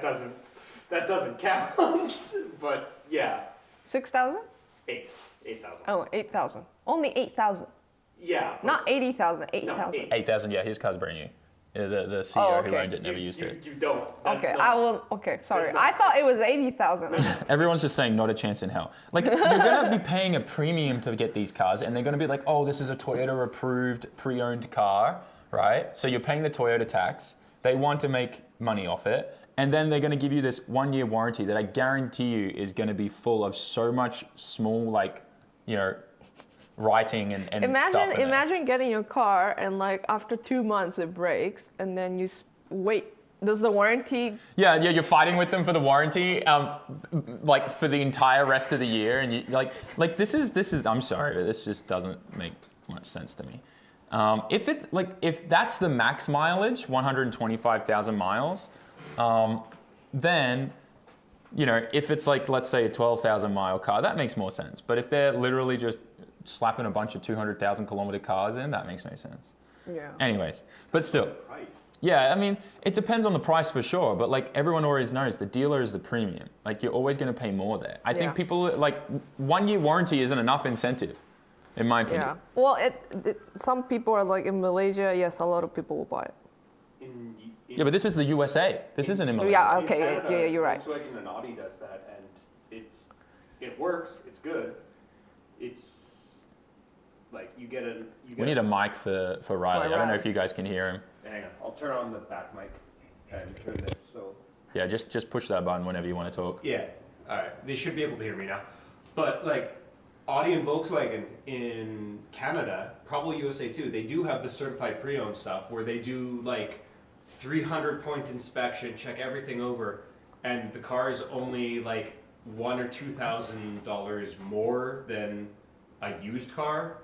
that doesn't count. But yeah. 6,000? 8,000. Oh, 8,000. Only 8,000. Yeah. Not 80,000, 8,000. 8,000, yeah, his car's brand new. The CEO who okay. owned it never used it. You don't. That's Okay, not- I will. Okay, sorry. That's not- I thought it was 80,000. Everyone's just saying not a chance in hell. Like, you're going to be paying a premium to get these cars, and they're going to be like, oh, this is a Toyota approved pre-owned car, right? So you're paying the Toyota tax. They want to make money off it. And then they're going to give you this 1 year warranty that I guarantee you is going to be full of so much small, like, you know, writing and stuff in it. Imagine getting your car and like after 2 months it breaks and then you wait. Does the warranty? Yeah, you're fighting with them for the warranty, like for the entire rest of the year, and you like this is. I'm sorry, but this just doesn't make much sense to me. If that's the max mileage, 125,000 miles, then, you know, if it's like, let's say a 12,000 mile car, that makes more sense. But if they're literally just slapping a bunch of 200,000 kilometer cars in, that makes no sense. Yeah. Anyways, but still. Price. Yeah, I mean, it depends on the price for sure, but like everyone always knows, the dealer is the premium. Like, you're always going to pay more there. I think people, like, 1 year warranty isn't enough incentive, in my opinion. Yeah. Well, some people are like in Malaysia. Yes, a lot of people will buy it. Yeah, but this is the USA. This isn't in Malaysia. Yeah. In Okay. Canada, Yeah, you're right. Volkswagen and Audi does that, and it works. It's good. It's like you get a. We need a mic for Riley. I don't know Riley. if you guys can hear him. Hang on, I'll turn on the back mic and turn this so. Yeah, just push that button whenever you want to talk. Yeah. All right. They should be able to hear me now. But like Audi and Volkswagen in Canada, probably USA too, they do have the certified pre-owned stuff where they do like 300-point inspection, check everything over, and the car is only like $1,000 or $2,000 more than a used car,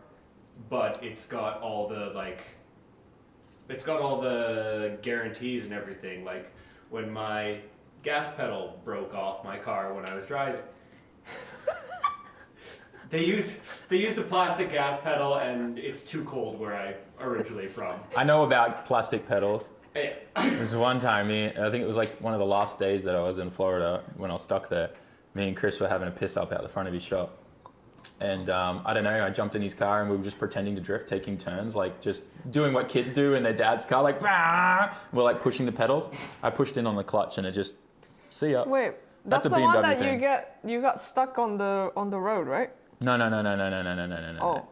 but it's got all the guarantees and everything. Like when my gas pedal broke off my car when I was driving. They use the plastic gas pedal, and it's too cold where I originally from. I know about plastic pedals. Yeah. There was one time, I think it was like one of the last days that I was in Florida when I was stuck there. Me and Chris were having a piss up out the front of his shop. And I don't know, I jumped in his car and we were just pretending to drift, taking turns, like just doing what kids do in their dad's car, like, rah! We're like pushing the pedals. I pushed in on the clutch and it just, see ya. Wait, That's that's a the one BMW that thing. you got stuck on the road, right? No.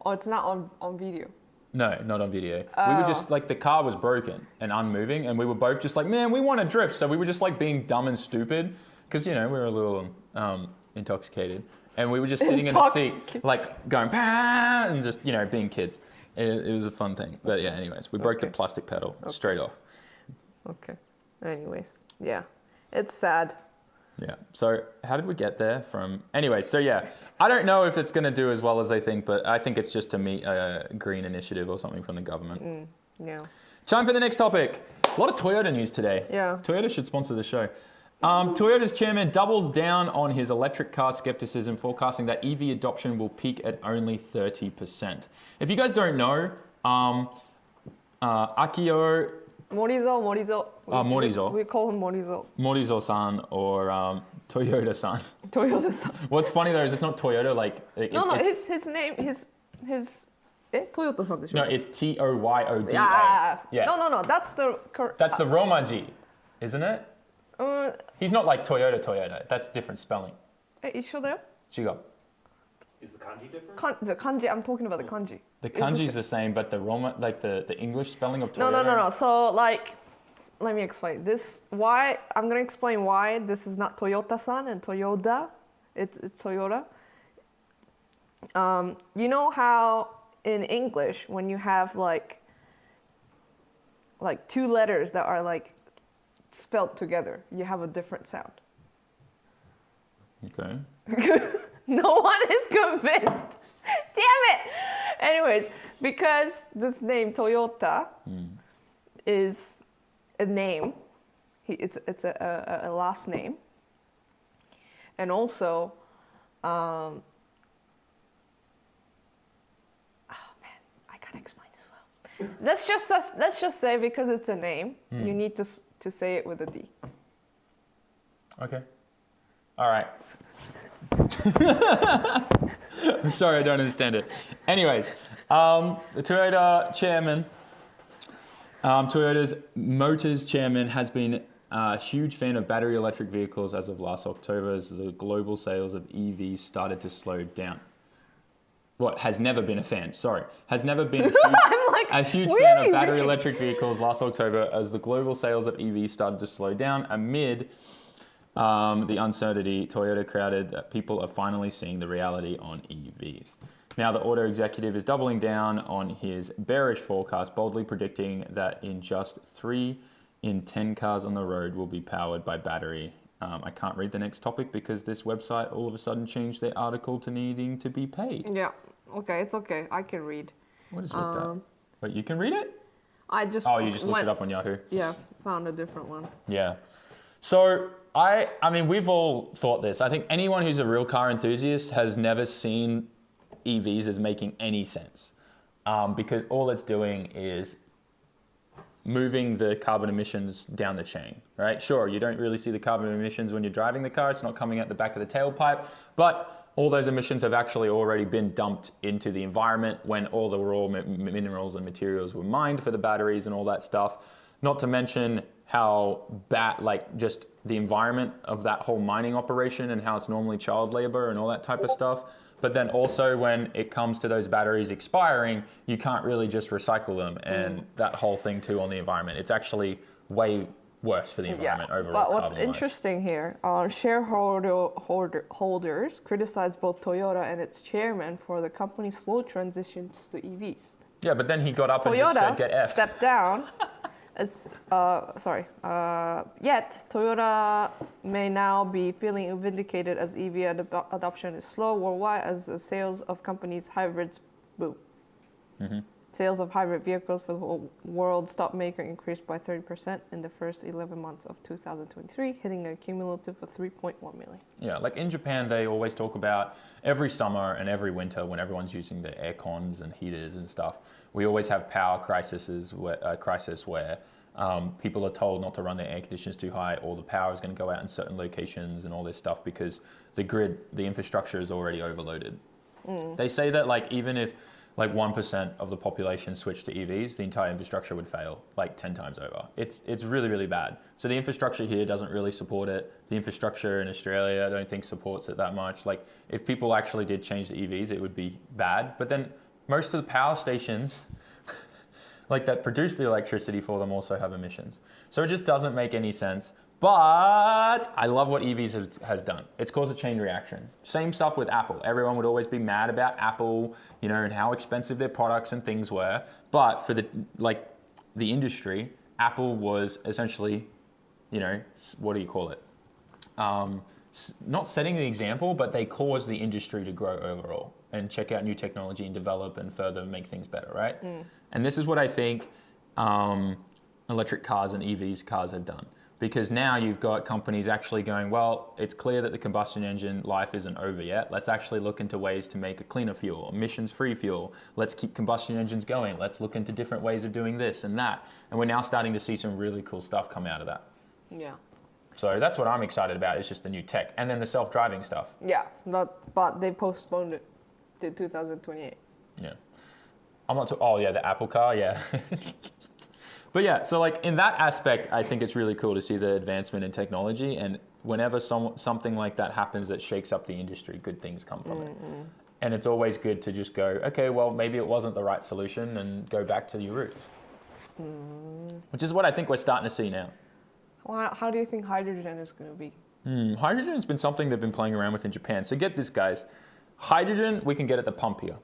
Oh, it's not on video. No, not on video. We were just like, the car was broken and unmoving, and we were both just like, man, we want to drift. So we were just like being dumb and stupid because, you know, we were a little intoxicated. And we were just sitting in the seat, like going, bah! And just, you know, being kids. It was a fun thing. But yeah, anyways, we broke the plastic pedal straight off. Okay. Anyways, yeah, it's sad. Yeah. So how did we get there from? Anyway, so yeah, I don't know if it's going to do as well as they think, but I think it's just to meet a green initiative or something from the government. Yeah. Time for the next topic. A lot of Toyota news today. Yeah. Toyota should sponsor the show. Toyota's chairman doubles down on his electric car skepticism, forecasting that EV adoption will peak at only 30%. If you guys don't know, Akio Morizo. Morizo. We call him Morizo. Morizo-san or Toyota-san. Toyota-san. What's funny though is it's not Toyota, like it's, his name, Toyota-san でしょ? no, it's Toyoda. Yeah. No, that's the That's the Romaji, isn't it? He's not like Toyota. That's different spelling. 一緒だよ? 違う. Is the kanji different? The kanji, I'm talking about the kanji. The kanji is the same, but the Roma, like the English spelling of Toyota. No. So like, let me explain this. Why I'm gonna explain why this is not Toyota-san and Toyota. It's Toyota. You know how in English when you have like two letters that are like spelled together, you have a different sound. Okay. No one is convinced. Damn it! Anyways, because this name Toyota is a name, it's a last name, and also, oh man, I can't explain this well. Let's just say because it's a name, you need to say it with a D. Okay. All right. I'm sorry, I don't understand it. Anyways, the Toyota chairman, Toyota's Motors chairman, has been a huge fan of battery electric vehicles as of last October, as the global sales of EVs started to slow down. What, has never been a fan, sorry. Has never been a huge fan of battery electric vehicles last October as the global sales of EVs started to slow down amid the uncertainty Toyota crowded that people are finally seeing the reality on EVs. Now, the auto executive is doubling down on his bearish forecast, boldly predicting that in just 3 in 10 cars on the road will be powered by battery. I can't read the next topic because this website all of a sudden changed their article to needing to be paid. Yeah, okay, it's okay. I can read. What is with that? Wait, you can read it? I just you just looked it up on Yahoo? Yeah, found a different one. Yeah. So I mean, we've all thought this. I think anyone who's a real car enthusiast has never seen EVs as making any sense, because all it's doing is moving the carbon emissions down the chain, right? Sure, you don't really see the carbon emissions when you're driving the car. It's not coming out the back of the tailpipe, but all those emissions have actually already been dumped into the environment when all the raw minerals and materials were mined for the batteries and all that stuff. Not to mention how bad, like just the environment of that whole mining operation and how it's normally child labor and all that type of stuff. But then also when it comes to those batteries expiring, you can't really just recycle them and that whole thing too on the environment. It's actually way worse for the environment overall. But what's interesting here, shareholders criticize both Toyota and its chairman for the company's slow transitions to EVs. Yeah, but then he got up and just said, get effed. Toyota stepped down. Yet Toyota may now be feeling vindicated as EV adoption is slow worldwide as the sales of companies' hybrids boom. Sales of hybrid vehicles for the whole world stock maker increased by 30% in the first 11 months of 2023, hitting a cumulative of 3.1 million. Yeah, like in Japan, they always talk about every summer and every winter when everyone's using their air cons and heaters and stuff, we always have power crisis where people are told not to run their air conditioners too high, or the power is going to go out in certain locations and all this stuff because the grid, the infrastructure is already overloaded. They say that like even if like 1% of the population switched to EVs, the entire infrastructure would fail like 10 times over. It's really, really bad. So the infrastructure here doesn't really support it. The infrastructure in Australia, I don't think supports it that much. Like if people actually did change to EVs, it would be bad. But then most of the power stations like that produce the electricity for them also have emissions. So it just doesn't make any sense. But I love what EVs has done. It's caused a chain reaction. Same stuff with Apple. Everyone would always be mad about Apple, you know, and how expensive their products and things were. But for the industry, Apple was essentially, you know, what do you call it? Not setting the example, but they caused the industry to grow overall and check out new technology and develop and further make things better, right? And this is what I think electric cars and EVs cars have done. Because now you've got companies actually going, well, it's clear that the combustion engine life isn't over yet. Let's actually look into ways to make a cleaner fuel, emissions-free fuel. Let's keep combustion engines going. Let's look into different ways of doing this and that. And we're now starting to see some really cool stuff come out of that. Yeah. So that's what I'm excited about, is just the new tech. And then the self-driving stuff. Yeah, but they postponed it to 2028. Yeah. I'm not oh yeah, the Apple car, yeah. But yeah, so like in that aspect, I think it's really cool to see the advancement in technology, and whenever something like that happens that shakes up the industry, good things come from it. And it's always good to just go, okay, well, maybe it wasn't the right solution, and go back to your roots. Which is what I think we're starting to see now. Well, how do you think hydrogen is going to be? Hydrogen has been something they've been playing around with in Japan. So get this, guys. Hydrogen, we can get at the pump here.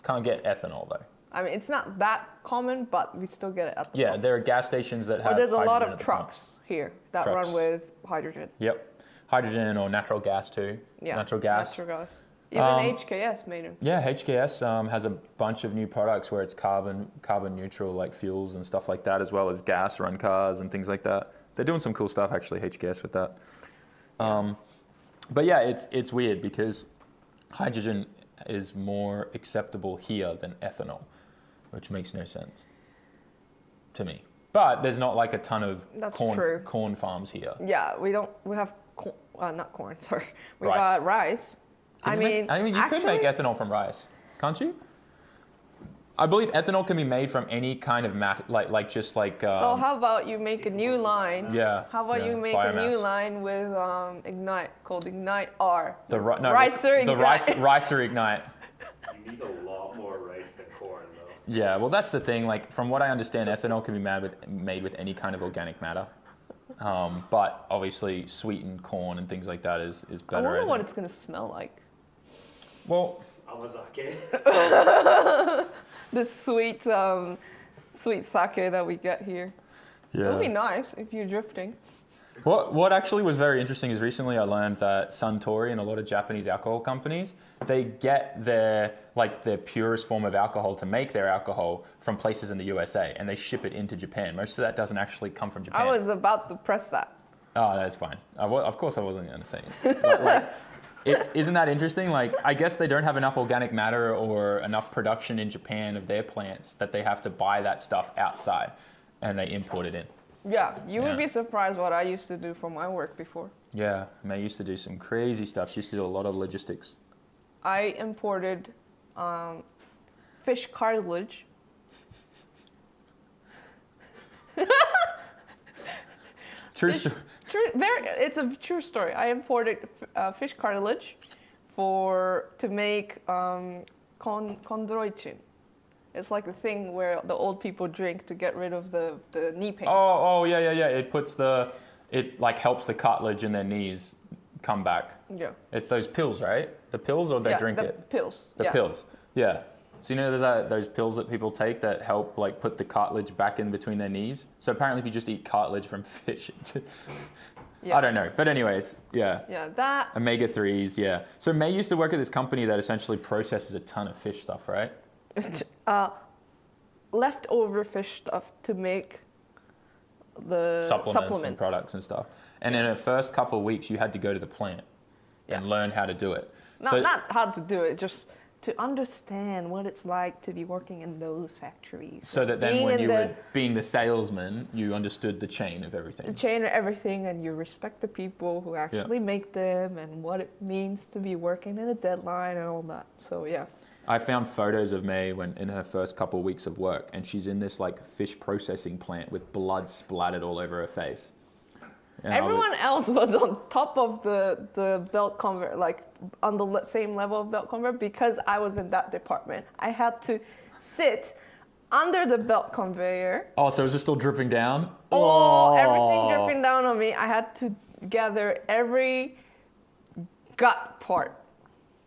Can't get ethanol, though. I mean, it's not that common, but we still get it at the pump. There are gas stations that have there's a lot hydrogen of trucks here that run with hydrogen. Yep. hydrogen or natural gas too. Yeah. Natural gas. Natural gas. Even HKS made them. Yeah, HKS has a bunch of new products where it's carbon neutral, like fuels and stuff like that, as well as gas run cars and things like that. They're doing some cool stuff actually, HKS with that. But yeah, it's weird because hydrogen is more acceptable here than ethanol, which makes no sense to me. But there's not like a ton of corn farms here. Yeah, we have not corn, sorry. We Rice. got rice. You could make ethanol from rice, can't you? I believe ethanol can be made from any kind of So how about you make a new line? Yeah. How about you make biomass. a new line with Ignite, called Ignite R? Ricer Ignite. You need a lot more rice than corn, though. Yeah, well, that's the thing. Like, from what I understand, ethanol can be made with any kind of organic matter. But obviously, sweetened corn and things like that is better. I wonder what it's gonna smell like. Well, Awazake. This sweet sake that we get here. yeah. It would be nice if you're drifting. What actually was very interesting is recently I learned that Suntory and a lot of Japanese alcohol companies, they get their purest form of alcohol to make their alcohol from places in the USA, and they ship it into Japan. Most of that doesn't actually come from Japan. I was about to press that. Oh, that's fine. Of course I wasn't going to say it. But isn't that interesting? Like, I guess they don't have enough organic matter or enough production in Japan of their plants that they have to buy that stuff outside, and they import it in. Yeah, you would be surprised what I used to do for my work before. Yeah, May used to do some crazy stuff. She used to do a lot of logistics. I imported fish cartilage. True story. It's a true story. I imported fish cartilage to make kondroichin. It's like the thing where the old people drink to get rid of the knee pain. Oh, yeah. It helps the cartilage in their knees come back. Yeah. It's those pills, right? The pills, or they drink it? Pills. The pills. Yeah. So you know there's those pills that people take that help put the cartilage back in between their knees. So apparently if you just eat cartilage from fish, I don't know. But anyways, yeah. Yeah, that. Omega-3s, yeah. So May used to work at this company that essentially processes a ton of fish stuff, right? Leftover fish stuff to make the supplements and products and stuff. And in the first couple of weeks, you had to go to the plant and learn how to do it. Not how to do it, just to understand what it's like to be working in those factories. So that then when you were being the salesman, you understood the chain of everything. The chain of everything, and you respect the people who actually make them and what it means to be working in a deadline and all that. So yeah. I found photos of May in her first couple of weeks of work, and she's in this fish processing plant with blood splattered all over her face. And everyone else was on top of the belt conveyor, on the same level of belt conveyor, because I was in that department. I had to sit under the belt conveyor. Oh, so it was just all dripping down? Everything dripping down on me. I had to gather every gut part.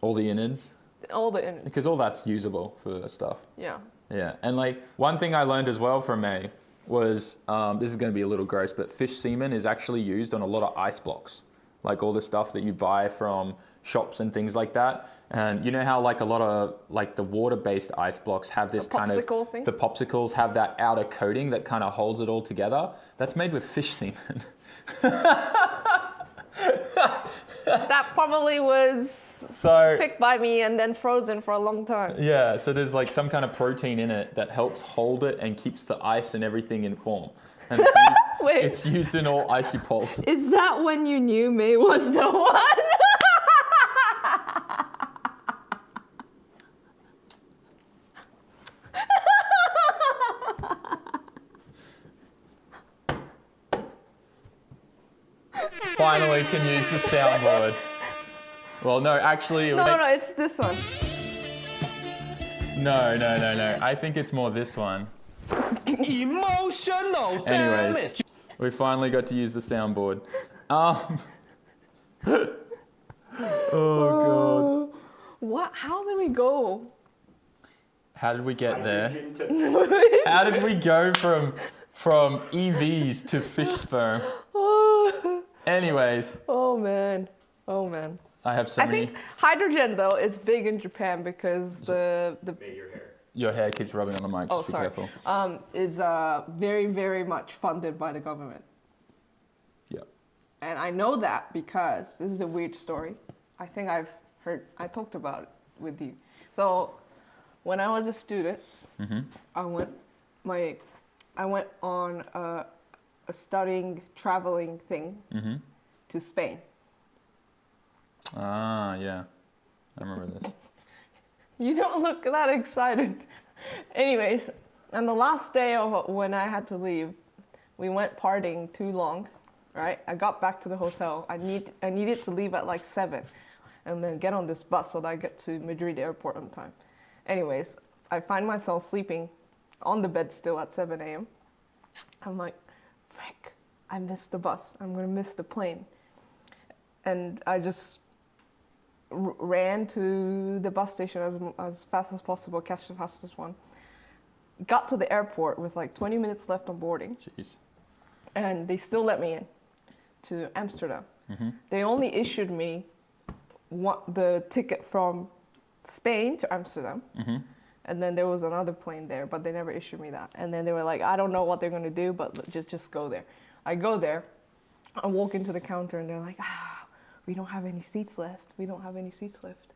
All the innards? All the innards. Because all that's usable for stuff. Yeah. Yeah, and one thing I learned as well from May was, this is going to be a little gross, but fish semen is actually used on a lot of ice blocks. Like all the stuff that you buy from shops and things like that. And you know how a lot of the water-based ice blocks have this kind of... thing? The popsicles have that outer coating that kind of holds it all together. That's made with fish semen. That probably was picked by me and then frozen for a long time. Yeah, so there's some kind of protein in it that helps hold it and keeps the ice and everything in form. And it's used in all icy pulse. Is that when you knew May was the one? Finally can use the soundboard. Well, no, actually... No, it's this one. No. I think it's more this one. Emotional Anyways, damage. we finally got to use the soundboard. Oh, God. What? How did we go? How did we get there? How did we go from EVs to fish sperm? Anyways, Oh man. Oh man. I have so I many. think hydrogen though is big in Japan because the Made your hair. Your hair keeps rubbing on the mic. Just oh be sorry careful. is very very much funded by the government. Yeah. And I know that because this is a weird story. I think I talked about it with you. So when I was a student, Mm-hmm. I went on a studying traveling thing Mm-hmm. to Spain. Ah, yeah. I remember this. You don't look that excited. Anyways, on the last day of when I had to leave, we went partying too long, right? I got back to the hotel. I needed to leave at like 7 and then get on this bus so that I get to Madrid airport on time. Anyways, I find myself sleeping on the bed still at 7 a.m. I'm like, frick, I missed the bus. I'm gonna miss the plane. And I just ran to the bus station as fast as possible, catch the fastest one. Got to the airport with like 20 minutes left on boarding, Jeez. and they still let me in to Amsterdam. Mm-hmm. They only issued me the ticket from Spain to Amsterdam, Mm-hmm. and then there was another plane there, but they never issued me that. And then they were like, I don't know what they're gonna do, but just go there. I go there, I walk into the counter, and they're like, we don't have any seats left. We don't have any seats left.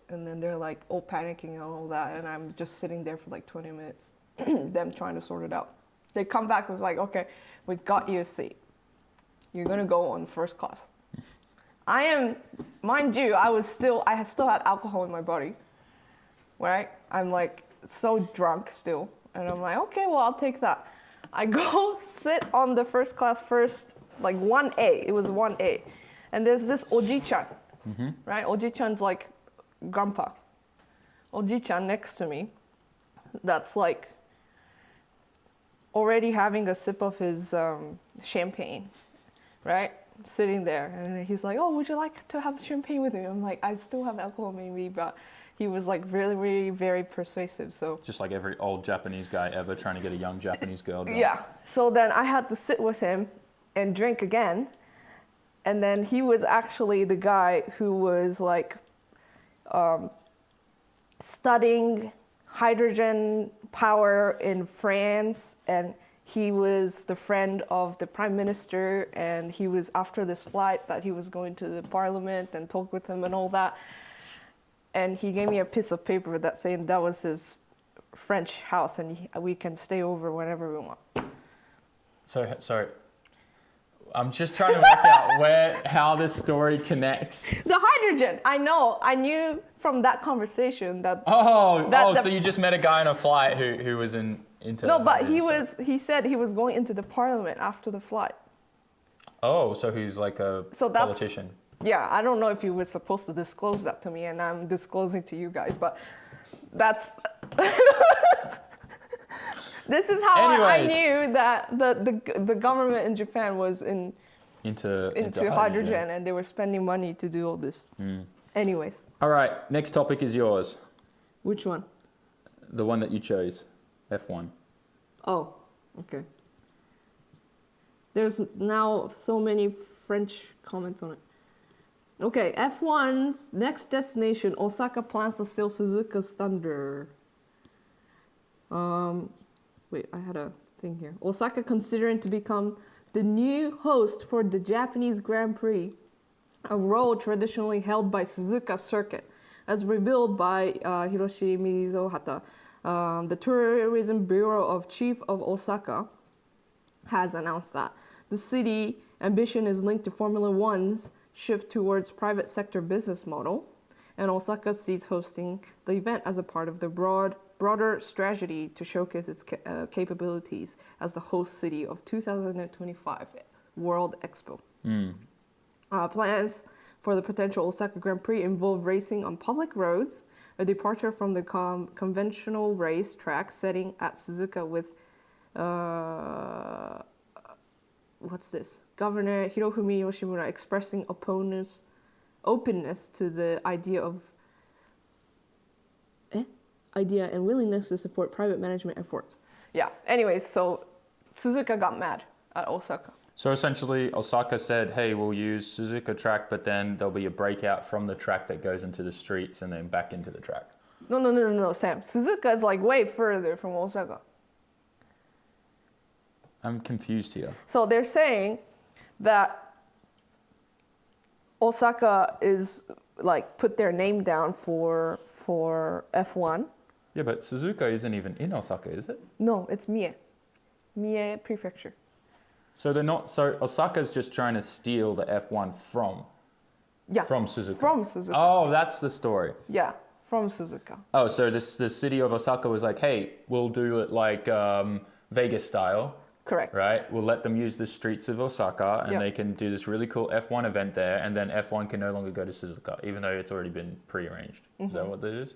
And then they're like all panicking and all that. And I'm just sitting there for like 20 minutes, them trying to sort it out. They come back and was like, okay, we got you a seat. You're going to go on first class. Mind you, I still had alcohol in my body, right? I'm like so drunk still. And I'm like, okay, well, I'll take that. I go sit on the first class first, like 1A. It was 1A. And there's this Oji-chan, Mm-hmm. right? Oji-chan's like grandpa. Oji-chan next to me, that's like already having a sip of his champagne, right? Sitting there. And he's like, oh, would you like to have champagne with me? I'm like, I still have alcohol maybe, but he was like really, really very persuasive. So Just like every old Japanese guy ever trying to get a young Japanese girl drunk. yeah. So then I had to sit with him and drink again. And then he was actually the guy who was like studying hydrogen power in France, and he was the friend of the prime minister, and he was after this flight that he was going to the parliament and talk with him and all that. And he gave me a piece of paper that saying that was his French house, and we can stay over whenever we want. So, sorry. I'm just trying to work out how this story connects. The hydrogen, I know. I knew from that conversation that. So you just met a guy on a flight who was into. No, but hydrogen stuff. he said he was going into the parliament after the flight. Oh, so he's like a So that's- politician. Yeah, I don't know if you were supposed to disclose that to me, and I'm disclosing to you guys, but that's. This is how I Anyways. knew that the government in Japan was into hydrogen, and they were spending money to do all this. Anyways, All right, next topic is yours. which one? The one that you chose, F1. Oh, okay. There's now so many French comments on it. Okay, F1's next destination, Osaka plans to steal Suzuka's thunder. Wait, I had a thing here. Osaka considering to become the new host for the Japanese Grand Prix, a role traditionally held by Suzuka Circuit, as revealed by Hiroshi Mizuhata. The Tourism Bureau of Chief of Osaka has announced that the city ambition is linked to Formula One's shift towards private sector business model, and Osaka sees hosting the event as a part of the broader strategy to showcase its capabilities as the host city of 2025 World Expo. Plans for the potential Osaka Grand Prix involve racing on public roads, a departure from the conventional race track setting at Suzuka with what's this? Governor Hirohumi Yoshimura expressing openness to the idea and willingness to support private management efforts. Yeah. Anyways, so Suzuka got mad at Osaka. So essentially, Osaka said, hey, we'll use Suzuka track, but then there'll be a breakout from the track that goes into the streets and then back into the track. No, Sam. Suzuka is like way further from Osaka. I'm confused here. So they're saying that Osaka is like put their name down for F1. Yeah, but Suzuka isn't even in Osaka, is it? No, it's Mie Prefecture. So they're not. So Osaka's just trying to steal the F1 from Suzuka. From Suzuka. Oh, that's the story. Yeah, from Suzuka. Oh, so the city of Osaka was like, hey, we'll do it like Vegas style. Correct. Right? We'll let them use the streets of Osaka and Yep. they can do this really cool F1 event there, and then F1 can no longer go to Suzuka, even though it's already been prearranged. Is that what that is?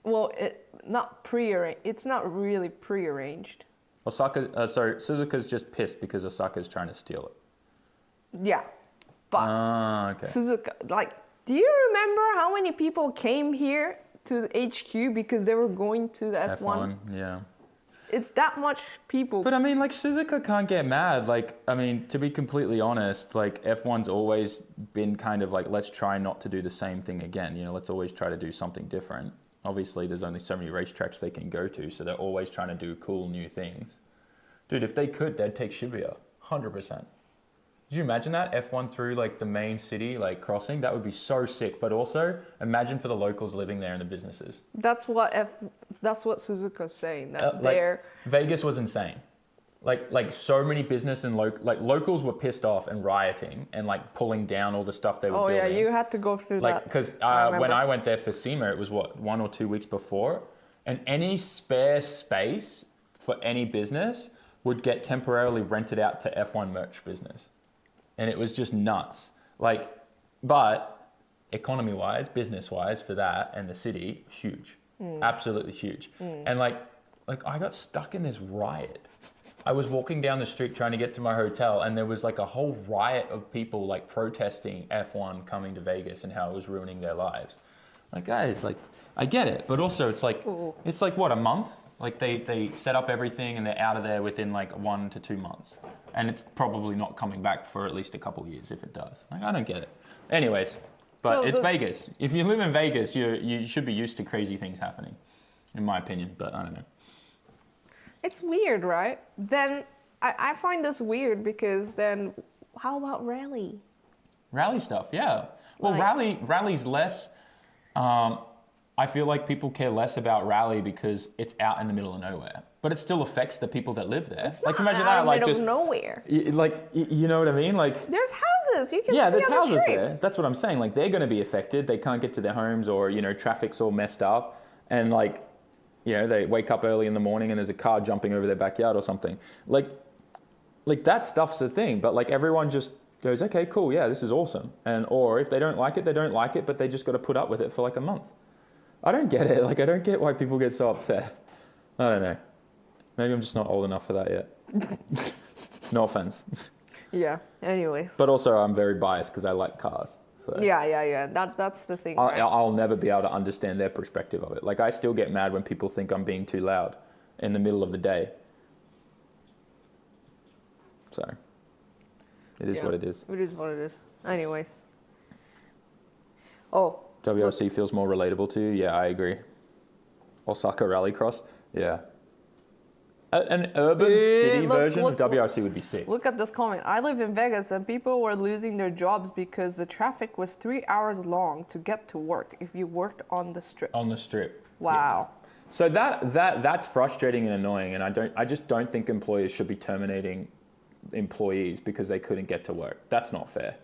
Well, it's not really prearranged. Suzuka's just pissed because Osaka's trying to steal it. Yeah. But Okay. Suzuka, like, do you remember how many people came here to the HQ because they were going to the F1? Yeah. It's that much people. But I mean, like, Suzuka can't get mad. Like, I mean, to be completely honest, like, F1's always been kind of like, let's try not to do the same thing again. You know, let's always try to do something different. Obviously, there's only so many racetracks they can go to, so they're always trying to do cool new things. Dude, if they could, they'd take Shibuya, 100%. Did you imagine that? F1 through, like, the main city, like, crossing? That would be so sick. But also, imagine for the locals living there and the businesses. That's what Suzuka's saying. That Like, they're Vegas was insane. Like so many business and locals were pissed off and rioting and like pulling down all the stuff they were Oh building. yeah, you had to go through like that. because I when remember. I went there for SEMA, it was what 1 or 2 weeks before, and any spare space for any business would get temporarily rented out to F1 merch business, and it was just nuts. Like, but economy-wise, business-wise, for that and the city, huge, absolutely huge. And like I got stuck in this riot. I was walking down the street trying to get to my hotel, and there was like a whole riot of people like protesting F1 coming to Vegas and how it was ruining their lives. Like, guys, like, I get it, but also it's like what, a month? Like they set up everything and they're out of there within like 1 to 2 months, and it's probably not coming back for at least a couple years if it does. Like, I don't get it. Anyways, but So it's the- Vegas. If you live in Vegas, you should be used to crazy things happening, in my opinion. But I don't know. It's weird, right? Then I find this weird because then how about rally? Rally stuff, yeah. Well, Like- rally's less. I feel like people care less about rally because it's out in the middle of nowhere, but it still affects the people that live there. Like, imagine Out that, in like the just middle of nowhere. you know what I mean, like. There's houses. You can Yeah, see there's on the houses street. there. That's what I'm saying. Like, they're going to be affected. They can't get to their homes, or traffic's all messed up, and like, they wake up early in the morning and there's a car jumping over their backyard or something. Like that stuff's a thing. But like, everyone just goes, okay, cool, yeah, this is awesome. And or if they don't like it, they don't like it, but they just got to put up with it for like a month. I don't get it. Like, I don't get why people get so upset. I don't know. Maybe I'm just not old enough for that yet. No offense. Yeah. Anyways. But also, I'm very biased because I like cars. So. Yeah. That's the thing. Right? I'll never be able to understand their perspective of it. Like, I still get mad when people think I'm being too loud in the middle of the day. So, it is what it is. It is what it is. Anyways. Oh. WRC feels more relatable to you? Yeah, I agree. Osaka Rallycross? Yeah. An urban city version of WRC would be sick. Look at this comment. I live in Vegas and people were losing their jobs because the traffic was 3 hours long to get to work if you worked on the strip. On the strip. Wow. Yeah. So that's frustrating and annoying, and I just don't think employers should be terminating employees because they couldn't get to work. That's not fair.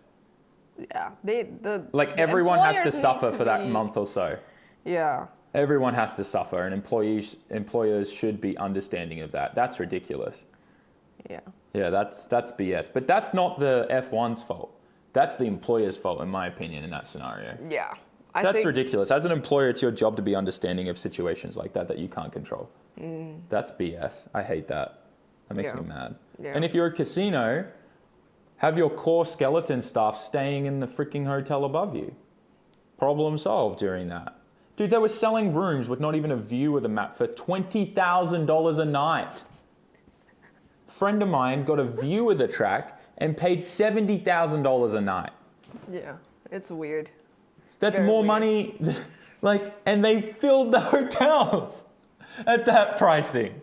Yeah. Everyone has to employers suffer need to for that be- month or so. Yeah. Everyone has to suffer, and employers should be understanding of that. That's ridiculous. Yeah. Yeah, that's BS. But that's not the F1's fault. That's the employer's fault, in my opinion, in that scenario. Yeah. That's ridiculous. As an employer, it's your job to be understanding of situations like that you can't control. That's BS. I hate that. That makes me mad. Yeah. And if you're a casino, have your core skeleton staff staying in the freaking hotel above you. Problem solved during that. Dude, they were selling rooms with not even a view of the map for $20,000 a night. Friend of mine got a view of the track and paid $70,000 a night. Yeah, it's weird. That's Very more weird. money, like, and they filled the hotels at that pricing.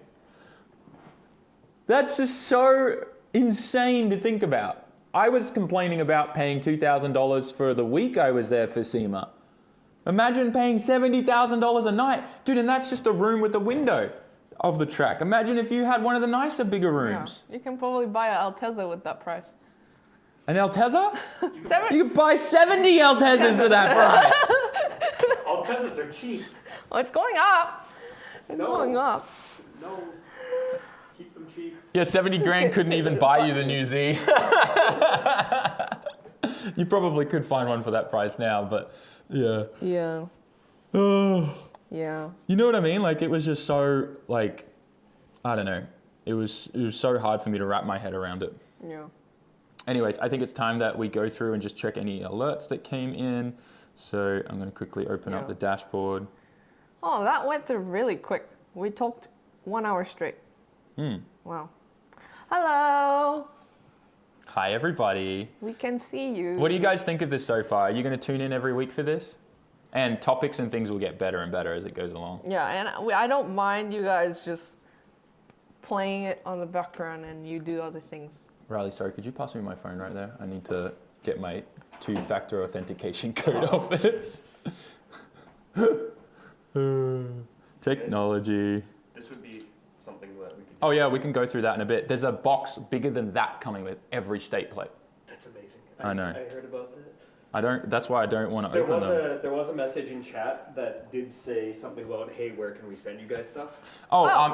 That's just so insane to think about. I was complaining about paying $2,000 for the week I was there for SEMA. Imagine paying $70,000 a night. Dude, and that's just a room with a window of the track. Imagine if you had one of the nicer, bigger Yeah. rooms. You can probably buy an Altezza with that price. An Altezza? Seven- You could buy 70 Altezzas for that price. Altezas are cheap. Oh, it's going up. It's No. going up. No. Keep them cheap. Yeah, 70 grand couldn't even buy you the new Z. You probably could find one for that price now, but yeah. Yeah. Oh. Yeah. You know what I mean? Like, it was just so, like, I don't know. It was so hard for me to wrap my head around it. Yeah. Anyways, I think it's time that we go through and just check any alerts that came in. So I'm going to quickly open up Yeah. the dashboard. Oh, that went through really quick. We talked 1 hour straight. Wow. Hello. Hi, everybody. We can see you. What do you guys think of this so far? Are you going to tune in every week for this? And topics and things will get better and better as it goes along. Yeah, and I don't mind you guys just playing it on the background and you do other things. Riley, sorry, could you pass me my phone right there? I need to get my two-factor authentication code off it. Technology. This would be something that we could do. Oh yeah, we can go through that in a bit. There's a box bigger than that coming with every state plate. That's amazing. I know. I heard about that. That's why I don't want to There open was them. there was a message in chat that did say something about, hey, where can we send you guys stuff?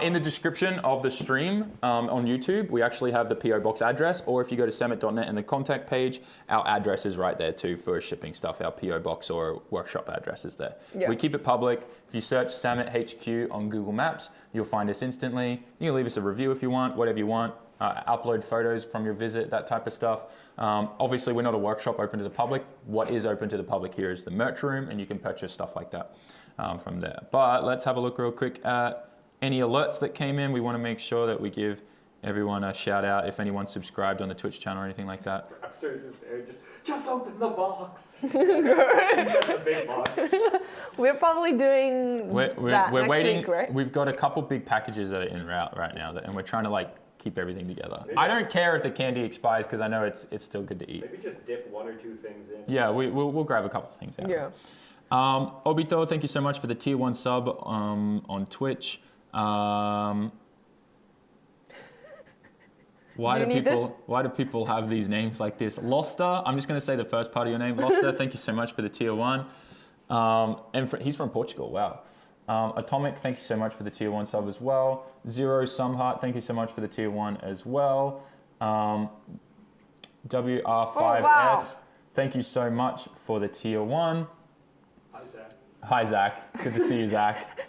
In the description of the stream on YouTube, we actually have the PO box address, or if you go to SAMMIT.net and the contact page, our address is right there too for shipping stuff. Our PO box or workshop address is there. Yeah. We keep it public. If you search SAMMIT HQ on Google Maps, you'll find us instantly. You can leave us a review if you want, whatever you want. Upload photos from your visit, that type of stuff. Obviously, we're not a workshop open to the public. What is open to the public here is the merch room, and you can purchase stuff like that from there. But let's have a look real quick at any alerts that came in. We want to make sure that we give everyone a shout out if anyone's subscribed on the Twitch channel or anything like that. Upstairs is there. Just open the box. Just the big box. We're probably doing We're that next waiting. week, right? We've got a couple big packages that are en route right now, and we're trying to keep everything together. I don't care if the candy expires because I know it's still good to eat. Maybe just dip one or two things in. Yeah, we'll grab a couple of things out. Yeah. Obito, thank you so much for the tier 1 sub on Twitch. Why Do you need do people have these names like this? Loster, I'm just going to say the first part of your name. Loster, thank you so much for the tier 1. He's from Portugal, wow. Atomic, thank you so much for the tier 1 sub as well. Zero Sumheart, thank you so much for the tier 1 as well. WR5S, Oh, wow. thank you so much for the tier 1. Hi, Zach. Hi, Zach. Good to see you, Zach.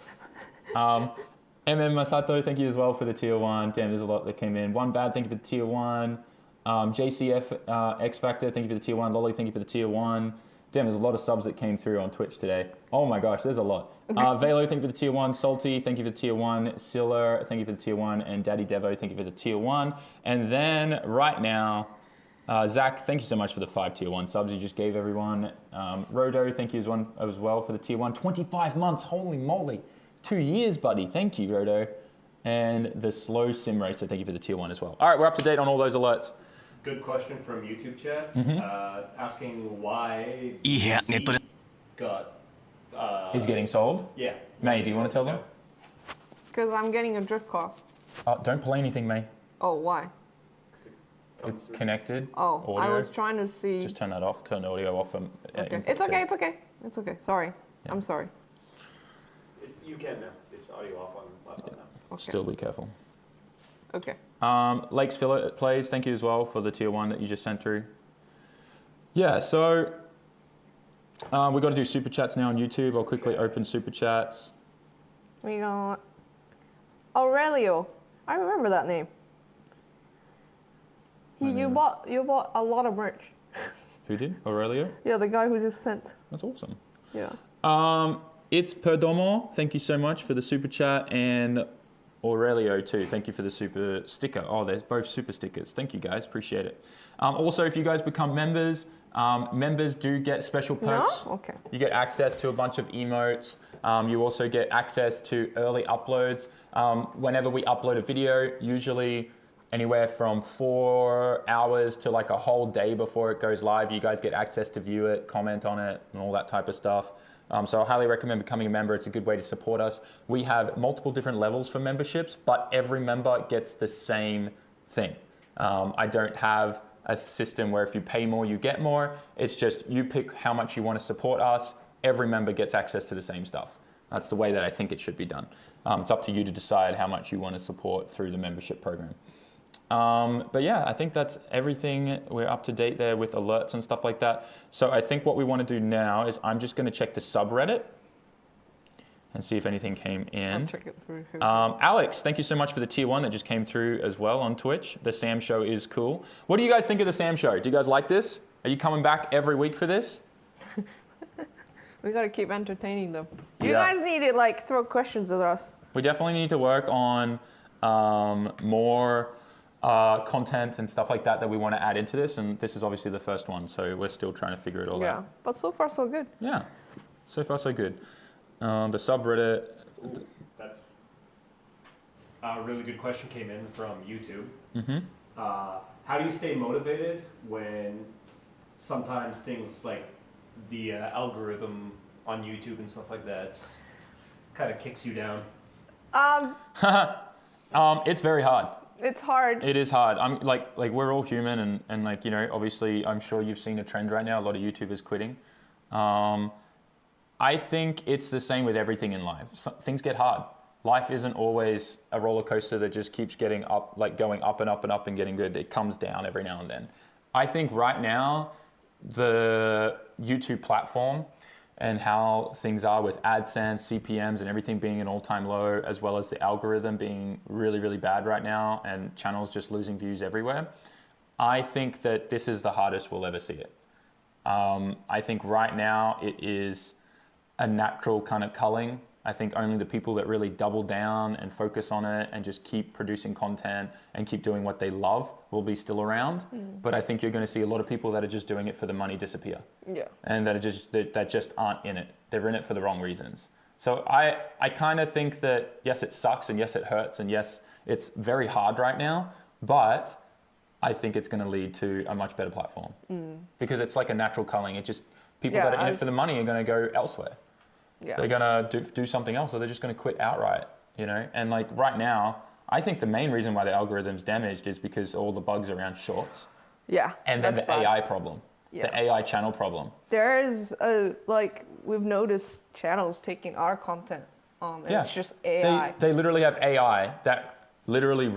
Masato, thank you as well for the tier 1. Damn, there's a lot that came in. One Bad, thank you for the tier 1. JCF X Factor, thank you for the tier 1. Lolly, thank you for the tier 1. Damn, there's a lot of subs that came through on Twitch today. Oh my gosh, there's a lot. Velo, thank you for the tier 1. Salty, thank you for the tier 1. Siller, thank you for the tier 1. And Daddy Devo, thank you for the tier 1. And then right now, Zach, thank you so much for the 5 tier 1 subs you just gave everyone. Rodo, thank you as well for the tier 1. 25 months, holy moly. 2 years, buddy. Thank you, Rodo. And the Slow Sim Racer, thank you for the tier 1 as well. All right, we're up to date on all those alerts. Good question from YouTube chat, asking why Yeah, Z got. Is getting sold? Yeah. May, do you want to tell them? Because I'm getting a drift car. Don't play anything, May. Oh, why? It's connected. Oh, Audio. I was trying to see. Just turn that off. Turn the audio off. Okay. It's okay. It's okay. It's okay. Sorry. Yeah. I'm sorry. You can now. It's audio off on laptop now. Okay. Still be careful. Okay. Lakes Fillet plays. Thank you as well for the tier 1 that you just sent through. Yeah. So we've got to do super chats now on YouTube. I'll quickly open super chats. We got Aurelio. I remember that name. You bought a lot of merch. Who did? Aurelio? Yeah, the guy who just sent. That's awesome. Yeah. It's Perdomo. Thank you so much for the super chat. And Aurelio too. Thank you for the super sticker. Oh, they're both super stickers. Thank you guys, appreciate it. Also, if you guys become members, members do get special perks. No? Okay. You get access to a bunch of emotes. You also get access to early uploads. Whenever we upload a video, usually anywhere from 4 hours to like a whole day before it goes live, you guys get access to view it, comment on it, and all that type of stuff. So I highly recommend becoming a member. It's a good way to support us. We have multiple different levels for memberships, but every member gets the same thing. I don't have a system where if you pay more, you get more. It's just you pick how much you want to support us. Every member gets access to the same stuff. That's the way that I think it should be done. It's up to you to decide how much you want to support through the membership program. But yeah, I think that's everything. We're up to date there with alerts and stuff like that. So I think what we want to do now is I'm just going to check the subreddit and see if anything came in. I'll check it through. Alex, thank you so much for the tier 1 that just came through as well on Twitch. The Sam Show is cool. What do you guys think of the Sam Show? Do you guys like this? Are you coming back every week for this? We gotta keep entertaining them. You Yeah. guys need to like throw questions at us. We definitely need to work on more content and stuff like that we want to add into this, and this is obviously the first one, so we're still trying to figure it all Yeah, out. but so far so good. Yeah, so far so good. The subreddit. That's a really good question came in from YouTube. Mm-hmm. How do you stay motivated when sometimes things like the algorithm on YouTube and stuff like that kind of kicks you down? It's very hard. It's hard. It is hard. I'm like we're all human, and like, you know, obviously I'm sure you've seen a trend right now. A lot of YouTubers quitting. I think it's the same with everything in life. Things get hard. Life isn't always a roller coaster that just keeps getting up, like going up and up and up and getting good. It comes down every now and then. I think right now, the YouTube platform and how things are with AdSense, CPMs, and everything being an all-time low, as well as the algorithm being really, really bad right now, and channels just losing views everywhere. I think that this is the hardest we'll ever see it. I think right now it is a natural kind of culling. I think only the people that really double down and focus on it and just keep producing content and keep doing what they love will be still around. But I think you're going to see a lot of people that are just doing it for the money disappear. Yeah. And that just aren't in it. They're in it for the wrong reasons. So I kind of think that, yes, it sucks, and yes, it hurts, and yes, it's very hard right now, but I think it's going to lead to a much better platform. Because it's like a natural culling. It just, people that are in it for the money are going to go elsewhere. Yeah. They're going to do something else, or they're just going to quit outright, you know? And like right now, I think the main reason why the algorithm's damaged is because all the bugs around shorts. Yeah. And then that's the bad. AI problem, Yeah. the AI channel problem. There's we've noticed channels taking our content, and Yeah. it's just AI. They literally have AI that literally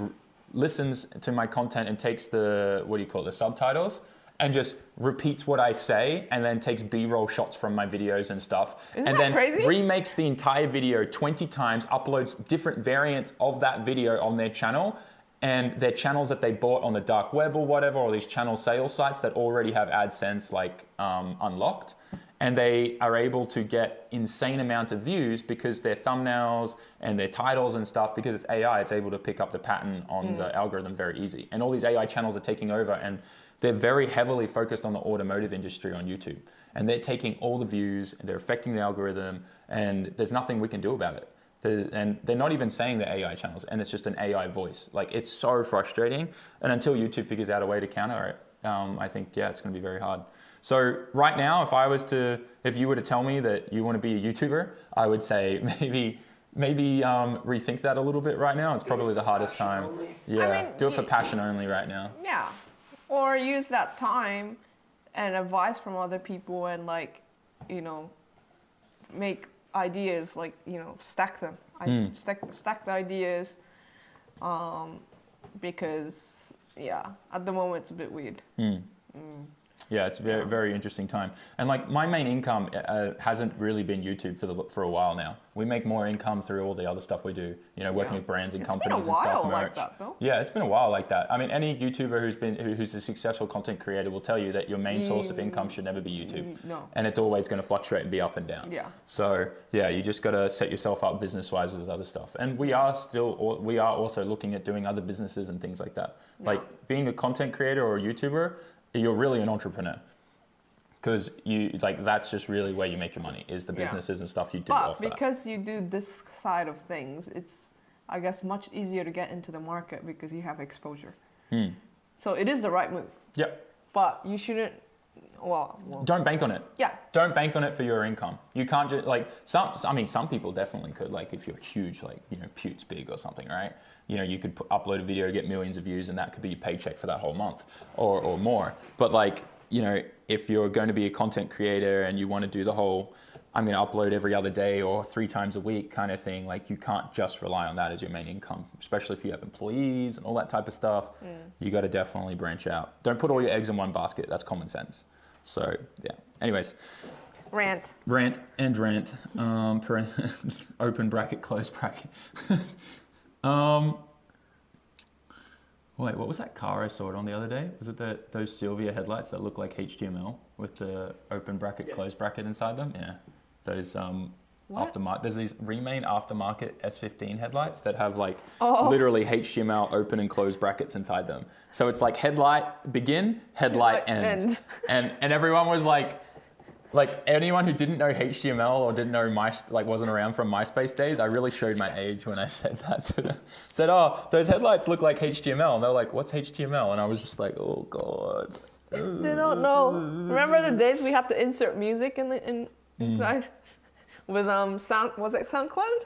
listens to my content and takes the, what do you call it, the subtitles, and just repeats what I say, and then takes B-roll shots from my videos and stuff. Isn't and that then crazy? remakes the entire video 20 times, uploads different variants of that video on their channel, and their channels that they bought on the dark web or whatever, or these channel sales sites that already have AdSense unlocked. And they are able to get insane amount of views because their thumbnails and their titles and stuff, because it's AI, it's able to pick up the pattern on the algorithm very easy. And all these AI channels are taking over, and they're very heavily focused on the automotive industry on YouTube. And they're taking all the views, and they're affecting the algorithm, and there's nothing we can do about it. And they're not even saying the AI channels, and it's just an AI voice. Like, it's so frustrating. And until YouTube figures out a way to counter it, I think, yeah, it's gonna be very hard. So right now, if you were to tell me that you want to be a YouTuber, I would say maybe rethink that a little bit right now. It's probably the hardest time. Only. Yeah, I mean, do it for passion only right now. Yeah. Or use that time and advice from other people and make ideas, stack them. Stack the ideas, because, yeah, at the moment it's a bit weird. Yeah, it's a very, very interesting time. And like my main income hasn't really been YouTube for a while now. We make more income through all the other stuff we do, you know, working with brands and companies and stuff. Like that, though. Yeah, it's been a while like that. I mean, any YouTuber who's a successful content creator will tell you that your main source of income should never be YouTube. No. And it's always going to fluctuate and be up and down. Yeah. So yeah, you just got to set yourself up business-wise with other stuff. And we are also looking at doing other businesses and things like that. Yeah. Like being a content creator or a YouTuber, you're really an entrepreneur. Because that's just really where you make your money, is the businesses and stuff you do off that. Because you do this side of things, it's, I guess, much easier to get into the market because you have exposure. So it is the right move. Yep. But you shouldn't, well. Don't bank on it. Yeah. Don't bank on it for your income. You can't just, like, some people definitely could, like, if you're huge, like, you know, Pute's big or something, right? You know, you could upload a video, get millions of views, and that could be your paycheck for that whole month or more. But, like, you know, if you're going to be a content creator and you want to do the whole, I'm going to upload every other day or 3 times a week kind of thing, like, you can't just rely on that as your main income, especially if you have employees and all that type of stuff. You got to definitely branch out. Don't put all your eggs in one basket. That's common sense. So, yeah. Anyways. Rant. Rant and rant. Open bracket, close bracket. Wait, what was that car I saw it on the other day? Was it those Sylvia headlights that look like HTML with the open bracket, close bracket inside them? Yeah. Those aftermarket. There's these Remain aftermarket S15 headlights that have like literally HTML open and close brackets inside them. So it's like headlight begin, headlight end. And everyone was like anyone who didn't know HTML or didn't know wasn't around from MySpace days, I really showed my age when I said that to them. Said, oh, those headlights look like HTML. And they're like, what's HTML? And I was just like, oh God. They don't know. Remember the days we had to insert music inside? With was it SoundCloud?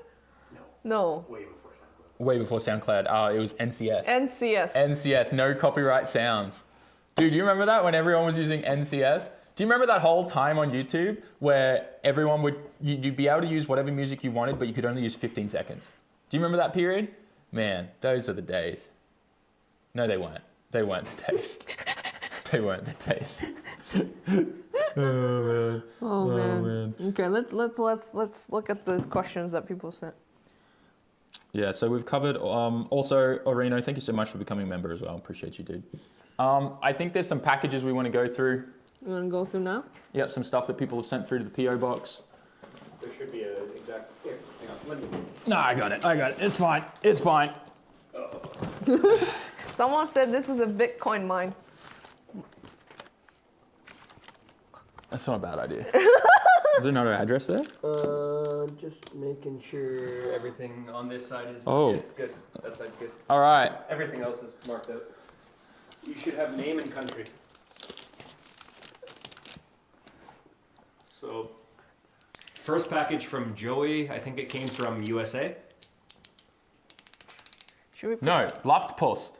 No. Way before SoundCloud. Way before SoundCloud. It was NCS. NCS. No copyright sounds. Dude, do you remember that when everyone was using NCS? Do you remember that whole time on YouTube where everyone you'd be able to use whatever music you wanted, but you could only use 15 seconds? Do you remember that period? Man, those are the days. No, they weren't. They weren't the days. They weren't the days. Oh man. Okay, let's look at those questions that people sent. Yeah, so we've covered. Also, Orino, thank you so much for becoming a member as well. Appreciate you, dude. I think there's some packages we want to go through. You want to go through now? Yep, some stuff that people have sent through to the PO box. There should be an exact. Here, hang on. Let me. No, I got it. It's fine. It's fine. Someone said this is a Bitcoin mine. That's not a bad idea. Is there not an address there? Just making sure everything on this side is. Oh. Yeah, it's good. That side's good. All right. Everything else is marked out. You should have name and country. So, first package from Joey. I think it came from USA. Should we No, Luftpost.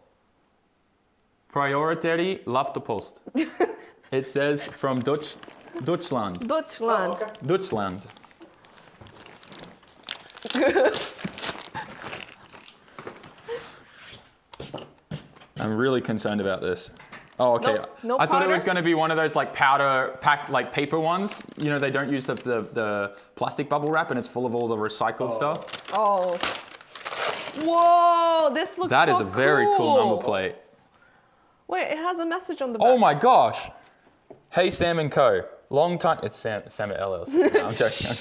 Priorität Luftpost. It says from Deutschland. Deutschland. Oh, okay. Deutschland. I'm really concerned about this. Oh, okay. No I thought it powder? was going to be one of those like powder packed like paper ones. You know, they don't use the plastic bubble wrap and it's full of all the recycled stuff. Oh. Whoa, this looks That so is a very cool number plate. Wait, it has a message on the back. Oh my gosh. Hey, Sam and Co. Long time, it's Sam at LLC. No, I'm joking.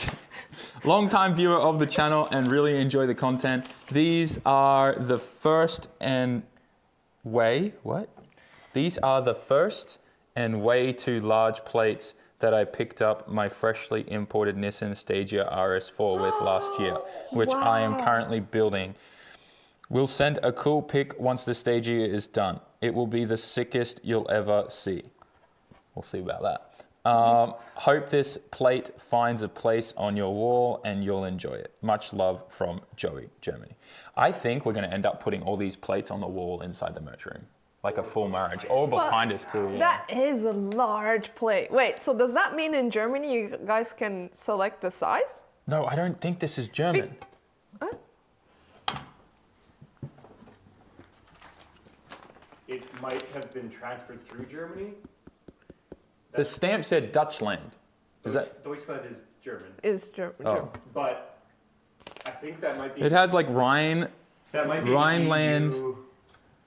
Long time viewer of the channel and really enjoy the content. These are the first and These are the first and way too large plates that I picked up my freshly imported Nissan Stagia RS4 with last year, which I am currently building. We'll send a cool pic once the Stagia is done. It will be the sickest you'll ever see. We'll see about that. Hope this plate finds a place on your wall and you'll enjoy it. Much love from Joey, Germany. I think we're going to end up putting all these plates on the wall inside the merch room. Like a full marriage. Or behind us too. Yeah. That is a large plate. Wait, so does that mean in Germany you guys can select the size? No, I don't think this is German. Huh? It might have been transferred through Germany. The stamp said Dutchland. Is that? Deutschland is German, It's German. Oh. but I think that might be. It has like Rhine. That might be Rhineland. EU.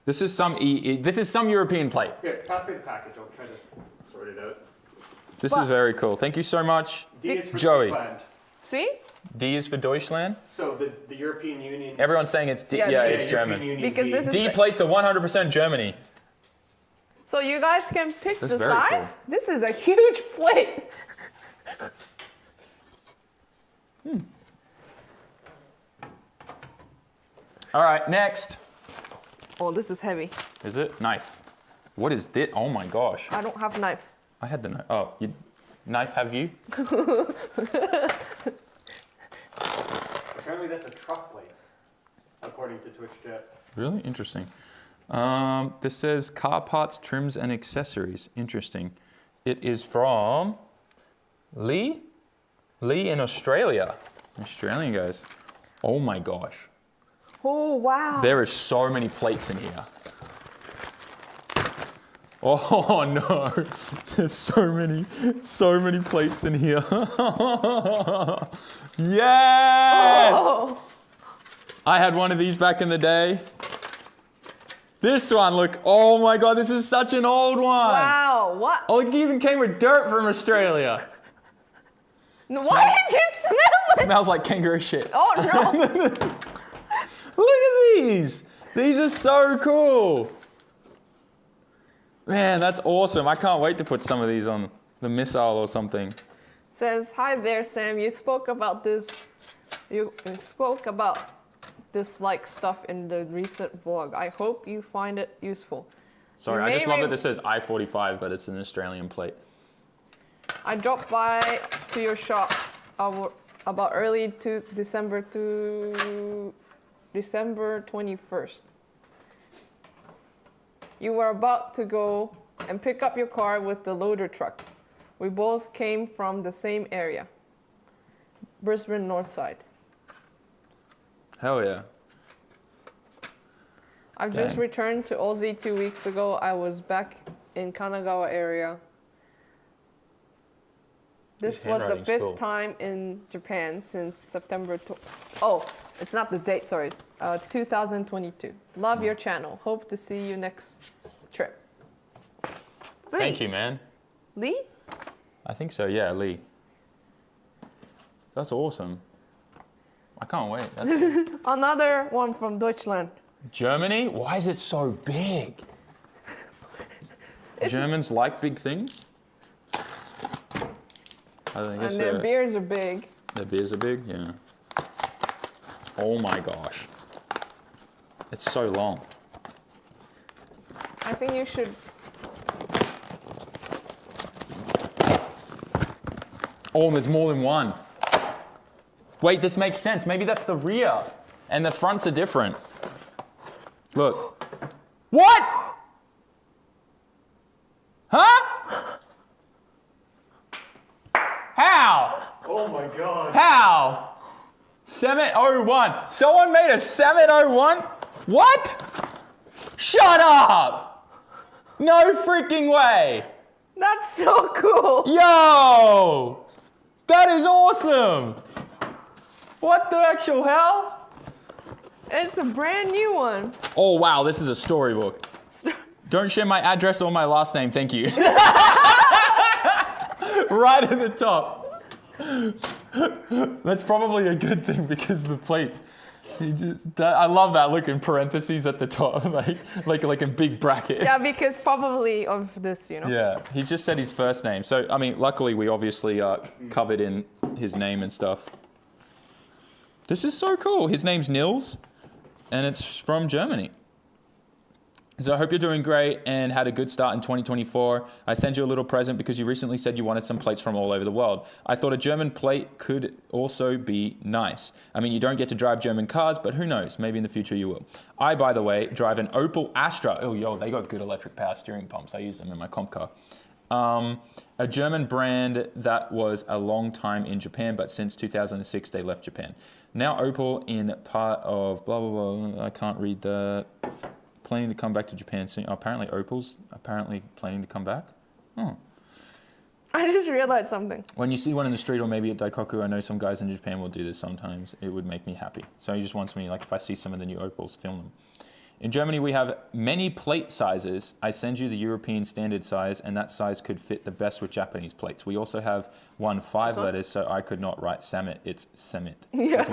This is some this is some European plate. Here, pass me the package. I'll try to sort it out. This is very cool. Thank you so much. D is for Joey. Deutschland. See? D is for Deutschland. So the European Union. Everyone's saying it's D. Yeah, Yeah, yeah, it's German. European Union Because D. this is D the- plates are 100% Germany. So you guys can pick That's the very size. This is a huge plate. All right, next. Oh, this is heavy. Is it? Knife. What is this? Oh my gosh. I don't have knife. I had the knife. Oh, knife have you? Apparently that's a truck plate, according to Twitch chat. Really? Interesting. This says car parts, trims, and accessories. Interesting. It is from Lee? Lee in Australia. Australian guys. Oh my gosh. Oh, wow. There is so many plates in here. Oh no. There's so many plates in here. Yes! Oh. I had one of these back in the day. This one, look, oh my God, this is such an old one. Wow, what? Oh, it even came with dirt from Australia. No, why did you smell it? Smells like kangaroo shit. Oh, no. Look at these. These are so cool. Man, that's awesome. I can't wait to put some of these on the missile or something. Says, hi there, Sam. You spoke about this. You spoke about this like stuff in the recent vlog. I hope you find it useful. Sorry, You I just may love that re- this says I-45, but it's an Australian plate. I dropped by to your shop about early to December 21st. You were about to go and pick up your car with the loader truck. We both came from the same area, Brisbane North Side. Hell yeah. I've just Dang. returned to Aussie 2 weeks ago. I was back in Kanagawa area. This This was the handwriting's fifth cool. time in Japan since September. Oh, it's not the date, sorry. 2022. Love your channel. Hope to see you next trip. Thank you, man. Lee? I think so, yeah, Lee. That's awesome. I can't wait. That's Another one from Deutschland. Germany? Why is it so big? Germans like big things? I guess And their beers are big. their beers are big, yeah. Oh my gosh. It's so long. I think you should. Oh, there's more than one. Wait, this makes sense. Maybe that's the rear. And the fronts are different. Look. What? Huh? How? Oh my god. How? SAMMIT 01. Someone made a SAMMIT 01? What? Shut up! No freaking way! That's so cool. Yo! That is awesome! What the actual hell? It's a brand new one. Oh wow, this is a storybook. Don't share my address or my last name, thank you. Right at the top. That's probably a good thing because the plates. I love that look in parentheses at the top, like in big brackets. Yeah, because probably of this, you know. Yeah, he's just said his first name. So, I mean, luckily we obviously covered in his name and stuff. This is so cool. His name's Nils, and it's from Germany. So I hope you're doing great and had a good start in 2024. I sent you a little present because you recently said you wanted some plates from all over the world. I thought a German plate could also be nice. I mean, you don't get to drive German cars, but who knows? Maybe in the future you will. I, by the way, drive an Opel Astra. Oh, yo, they got good electric power steering pumps. I use them in my comp car. A German brand that was a long time in Japan, but since 2006 they left Japan. Now Opel in part of blah, blah, blah. I can't read the... Planning to come back to Japan soon. Oh, apparently Opel's apparently planning to come back. Oh. I just realized something. When you see one in the street or maybe at Daikoku, I know some guys in Japan will do this sometimes. It would make me happy. So he just wants me, like if I see some of the new Opals, film them. In Germany, we have many plate sizes. I send you the European standard size, and that size could fit the best with Japanese plates. We also have 5 letters, so I could not write SAMMIT. It's SAMMIT. Yeah.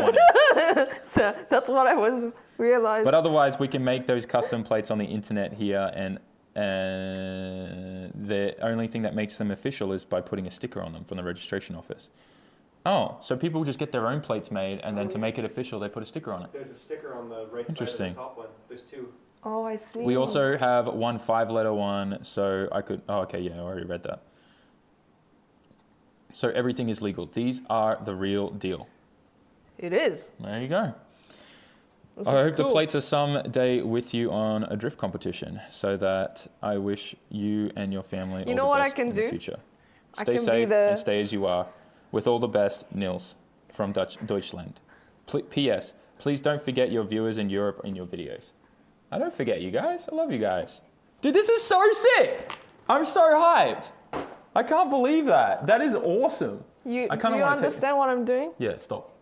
So that's what I was realizing. But otherwise, we can make those custom plates on the internet here, and the only thing that makes them official is by putting a sticker on them from the registration office. Oh, so people just get their own plates made, and then to make it official, they put a sticker on it. There's a sticker on the right Interesting. side of the top one. There's 2. Oh, I see. We also have 1 5-letter one, so I could. Oh, okay, yeah, I already read that. So everything is legal. These are the real deal. It is. There you go. This I looks hope the cool. plates are someday with you on a drift competition, so that I wish you and your family all know the what I best can in the do? future. I Stay can be safe the- and stay as you are. With all the best, Nils from Deutschland. P.S. Please don't forget your viewers in Europe in your videos. I don't forget you guys. I love you guys. Dude, this is so sick. I'm so hyped. I can't believe that. That is awesome. Do I you kinda wanna take- understand what I'm doing? Yeah, stop.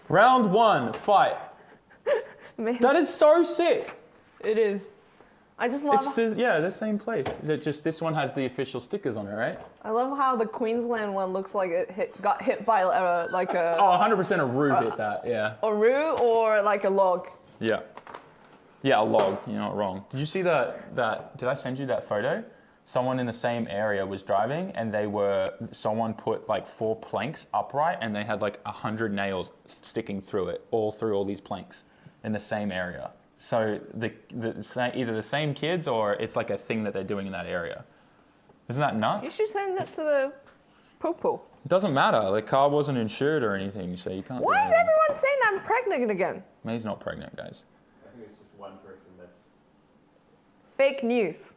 Round 1, fight. Man, That is so sick. it is. I just love. The same place. Just this one has the official stickers on it, right? I love how the Queensland one looks like it got hit by like a Oh, 100% a Rue hit that. Yeah. roo or like a log. Yeah. Yeah, a log. You're not wrong. Did you see that? Did I send you that photo? Someone in the same area was driving, and someone put like 4 planks upright, and they had like 100 nails sticking through it, all through all these planks in the same area. So either the same kids or it's like a thing that they're doing in that area. Isn't that You nuts? should send that to the popo. It doesn't matter. The car wasn't insured or anything, so you can't. Why do is anything. everyone saying I'm pregnant again? May's not pregnant, guys. I think it's just one person that's. Fake news.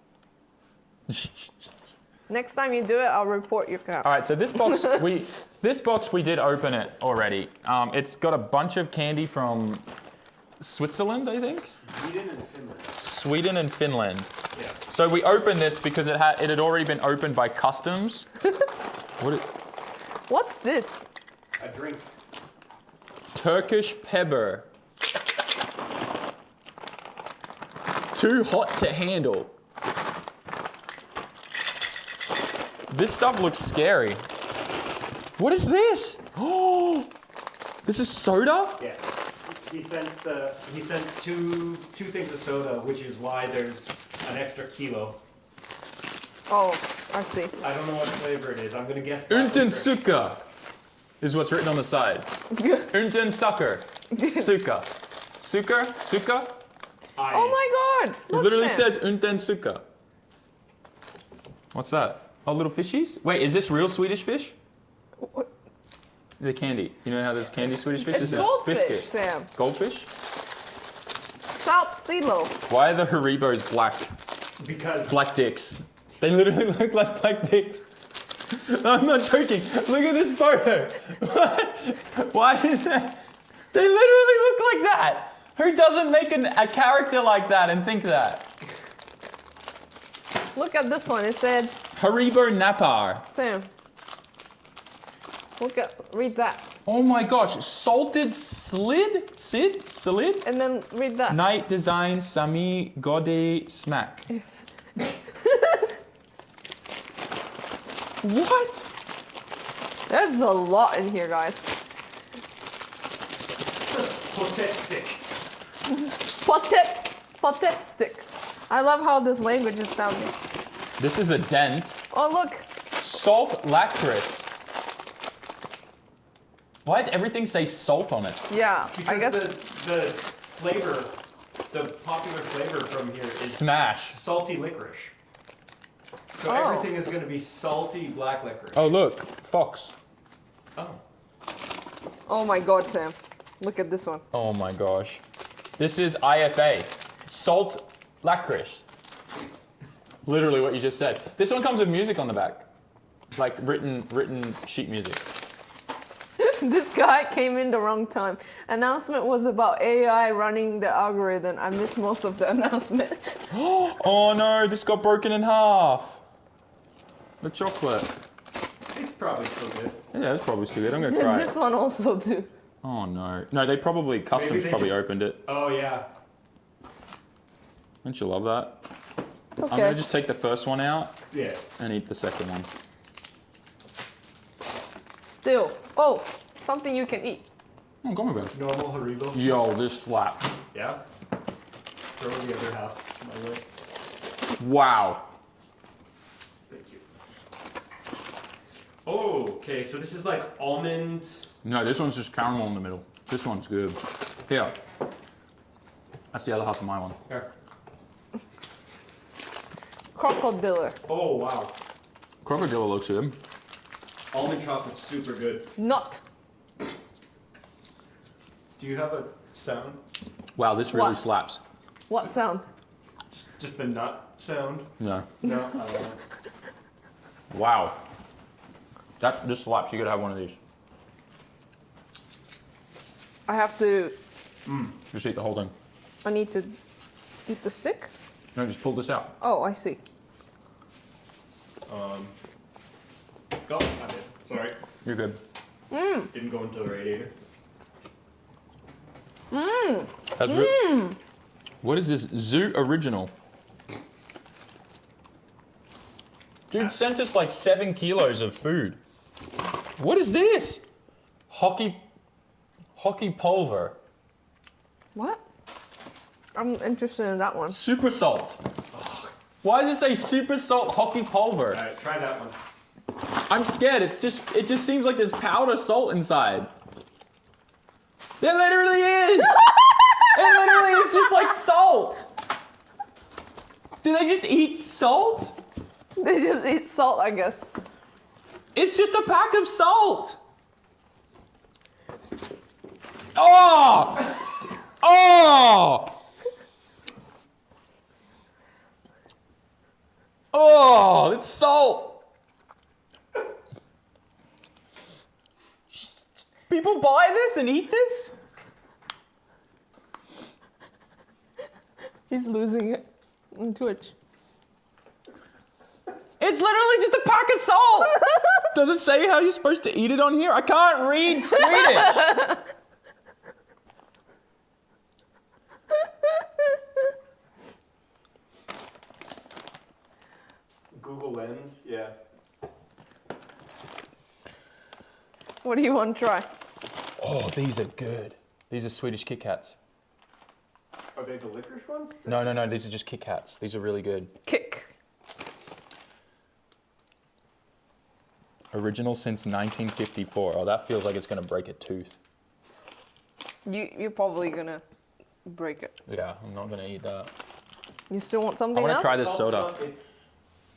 Next time you do it, I'll report your cow. All right, so this box we did open it already. It's got a bunch of candy from Switzerland, I think. Sweden and Finland. Yeah. So we opened this because it had already been opened by customs. What's this? A drink. Turkish pepper. Too hot to handle. This stuff looks scary. What is this? Oh, this is soda? Yeah. He sent two things of soda, which is why there's an extra kilo. Oh, I see. I don't know what flavor it is. I'm gonna guess. black Unten licorice. suka is what's written on the side. Unten sucker. Suka. Suka? Oh my god! It Look, literally Sam. says Unten suka. What's that? Oh, little fishies? Wait, is this real Swedish fish? What? The candy. You know how there's candy Swedish fish? It's This is goldfish, biscuit. Sam. Goldfish? South Silo. Why are the Haribos black? Because Black dicks. They literally look like black dicks. I'm not joking. Look at this photo. Why is that? They literally look like that. Who doesn't make a character like that and think that? Look at this one. It said, Haribo Napar. Sam. Read that. Oh my gosh. Salted slid? Slid? And then read that. Night design Sami Gode Smack. What? There's a lot in here, guys. potet stick. Potet stick. I love how this language is sounding. This is a dent. Oh, look. Salt licorice. Why does everything say salt on it? Yeah, Because I guess. the flavor, the popular flavor from here is Smash. salty licorice. So Oh. everything is going to be salty black licorice. Oh look, fox. Oh. Oh my god, Sam. Look at this one. Oh my gosh. This is IFA. Salt licorice. Literally what you just said. This one comes with music on the back. Like written sheet music. This guy came in the wrong time. Announcement was about AI running the algorithm. I missed most of the announcement. Oh no, this got broken in half. The chocolate. It's probably still good. Yeah, that's probably still good. I'm gonna try This it. one also too. Oh no. No, they probably, customs they probably just- opened it. Oh yeah. Don't you love that? It's I'm okay. gonna just take the first one out Yeah. and eat the second one. Still. Oh, something you can eat. Oh, gummy bears. Normal Haribo. Yo, this slaps. Yeah. Throw the other half my way. Wow. Thank you. Oh, okay. So this is like almond. No, this one's just caramel in the middle. This one's good. Here. That's the other half of my one. Here. Crocodile. Oh wow. Crocodile looks good. Almond chocolate's super good. Nut. Do you have a sound? Wow, this really What? slaps. What sound? Just the nut sound? No. No, I don't know. Wow. This slaps. You gotta have one of these. I have to. Just eat the whole thing. I need to eat the stick. No, just pull this out. Oh, I see. Go. I missed. Sorry. You're good. Didn't go into the radiator. That's What is this? Zoo Original. Dude sent us like 7 kilos of food. What is this? Hockey pulver. What? I'm interested in that one. Super salt. Why does it say super salt hockey pulver? Alright, try that one. I'm scared. It just seems like there's powder salt inside. There literally is. It literally is just like salt. Do they just eat salt? They just eat salt, I guess. It's just a pack of salt. Oh! Oh! Oh, it's salt. People buy this and eat this? He's losing it on Twitch. It's literally just a pack of salt. Does it say how you're supposed to eat it on here? I can't read Swedish. Google Lens, yeah. What do you want to try? Oh, these are good. These are Swedish Kit Kats. Are they the licorice ones? No, these are just Kit Kats. These are really good. Kick. Original since 1954. Oh, that feels like it's gonna break a tooth. You're probably gonna break it. Yeah, I'm not gonna eat that. You still want something I wanna else? try this soda. It's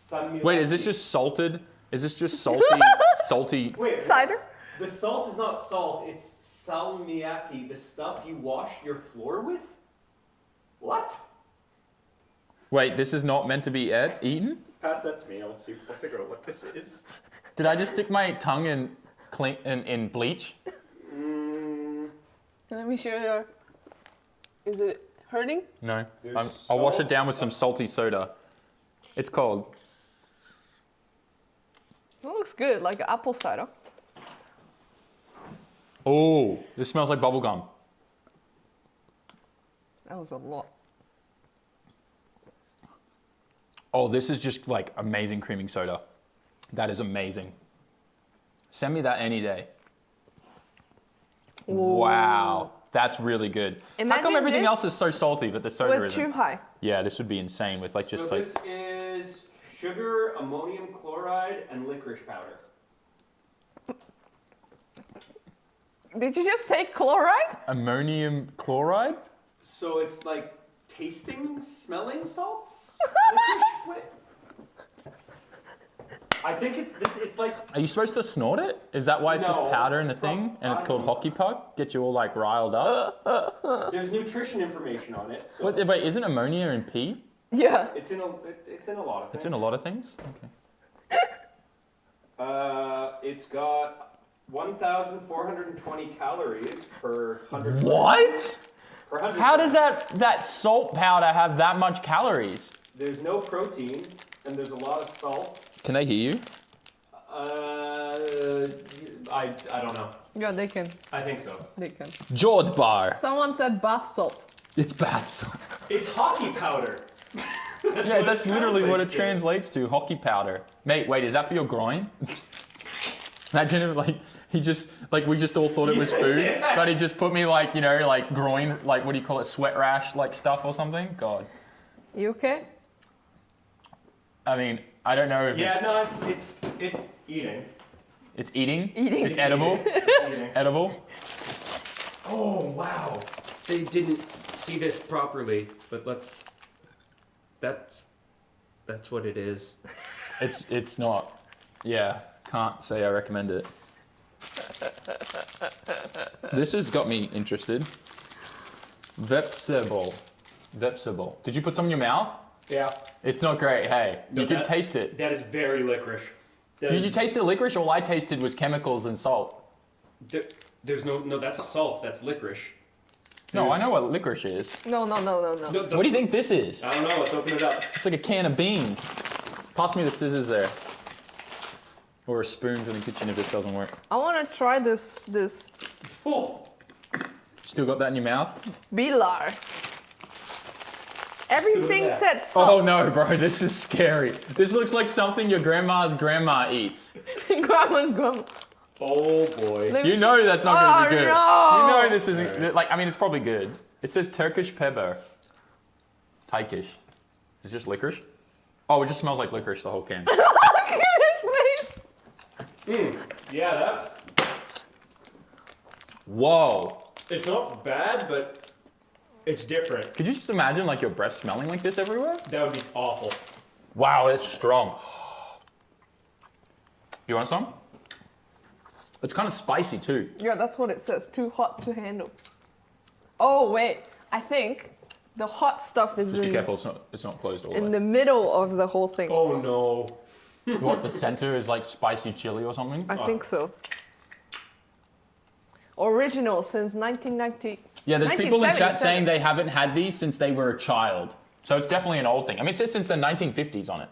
SAMMIT. Wait, is this just salted? Is this just salty? Wait, Cider? the salt is not salt, it's salmiakki, the stuff you wash your floor with? What? Wait, this is not meant to be eaten? Pass that to me, I'll figure out what this is. Did I just stick my tongue in bleach? Let me show you. Is it hurting? No. There's I'll wash it salt. down with some salty soda. It's cold. It looks good, like an apple cider. Oh, this smells like bubble gum. That was a lot. Oh, this is just like amazing creaming soda. That is amazing. Send me that any day. Wow, that's really good. How come Imagine everything this else is so salty, but the soda With isn't? high. Yeah, this would be insane with like just So like. this is sugar, ammonium chloride, and licorice powder. Did you just say chloride? Ammonium chloride? So it's like tasting, smelling salts? Licorice? I think it's like Are you supposed to snort it? Is that why it's just No. powder in the thing and it's I called don't know. hockey puck? Get you all like riled up? there's nutrition information on it. So Wait, isn't ammonia in pee? Yeah. it's in a lot of things. It's in a lot of things? Okay. It's got 1,420 calories per 100. What? Per 100 How does that salt powder have that much calories? There's no protein and there's a lot of salt. Can they hear you? I don't know. Yeah, they can. I think so. They can. Jord bar. Someone said bath salt. It's bath salt. It's hockey powder. Yeah, that's literally what it translates translates to. Hockey powder. Mate, wait, is that for your groin? Imagine if like he just like we just all thought it was food, Yeah. but he just put me like, you know, like groin, like what do you call it, sweat rash like stuff or something? God. You okay? I mean, I don't know if Yeah, no, it's eating. it's eating. Eating. It's edible. It's eating. Edible. Oh wow. They didn't see this properly, but that's what it is. It's not. Yeah, can't say I recommend it. This has got me interested. Vepsible. Did you put some in your mouth? Yeah. It's not great. Hey, No, you can that's- taste it. That is very licorice. Did you taste the licorice? All I tasted was chemicals and salt. There's no, that's not salt, that's licorice. No, I know what licorice is. No. No, What do you think this is? I don't know, let's open it up. It's like a can of beans. Pass me the scissors there. Or a spoon from the kitchen if this doesn't work. I want to try this Oh, Still got that in your mouth? bilar. Everything that? said Oh salt. no, bro, this is scary. This looks like something your grandma's grandma eats. Grandma's grandma. oh boy. Let me You know that's not Oh, gonna be good. no. You know this isn't, like, I mean, it's probably good. It says Turkish pepper. Turkish. It's just licorice? Oh, it just smells like licorice, the whole can. Look at his face. Yeah, that, Whoa. it's not bad, but it's different. Could you just imagine like your breath smelling like this everywhere? That would be awful. Wow, it's strong. You want some? It's kind of spicy too. Yeah, that's what it says. Too hot to handle. Oh wait, I think the hot stuff is Just be in, careful, it's not closed all the in way. the middle of the whole thing. Oh no. What, the center is like spicy chili or something? I think so. Original since 1990. Yeah, there's people in chat 1977. saying they haven't had these since they were a child. So it's definitely an old thing. I mean, it says since the 1950s on it.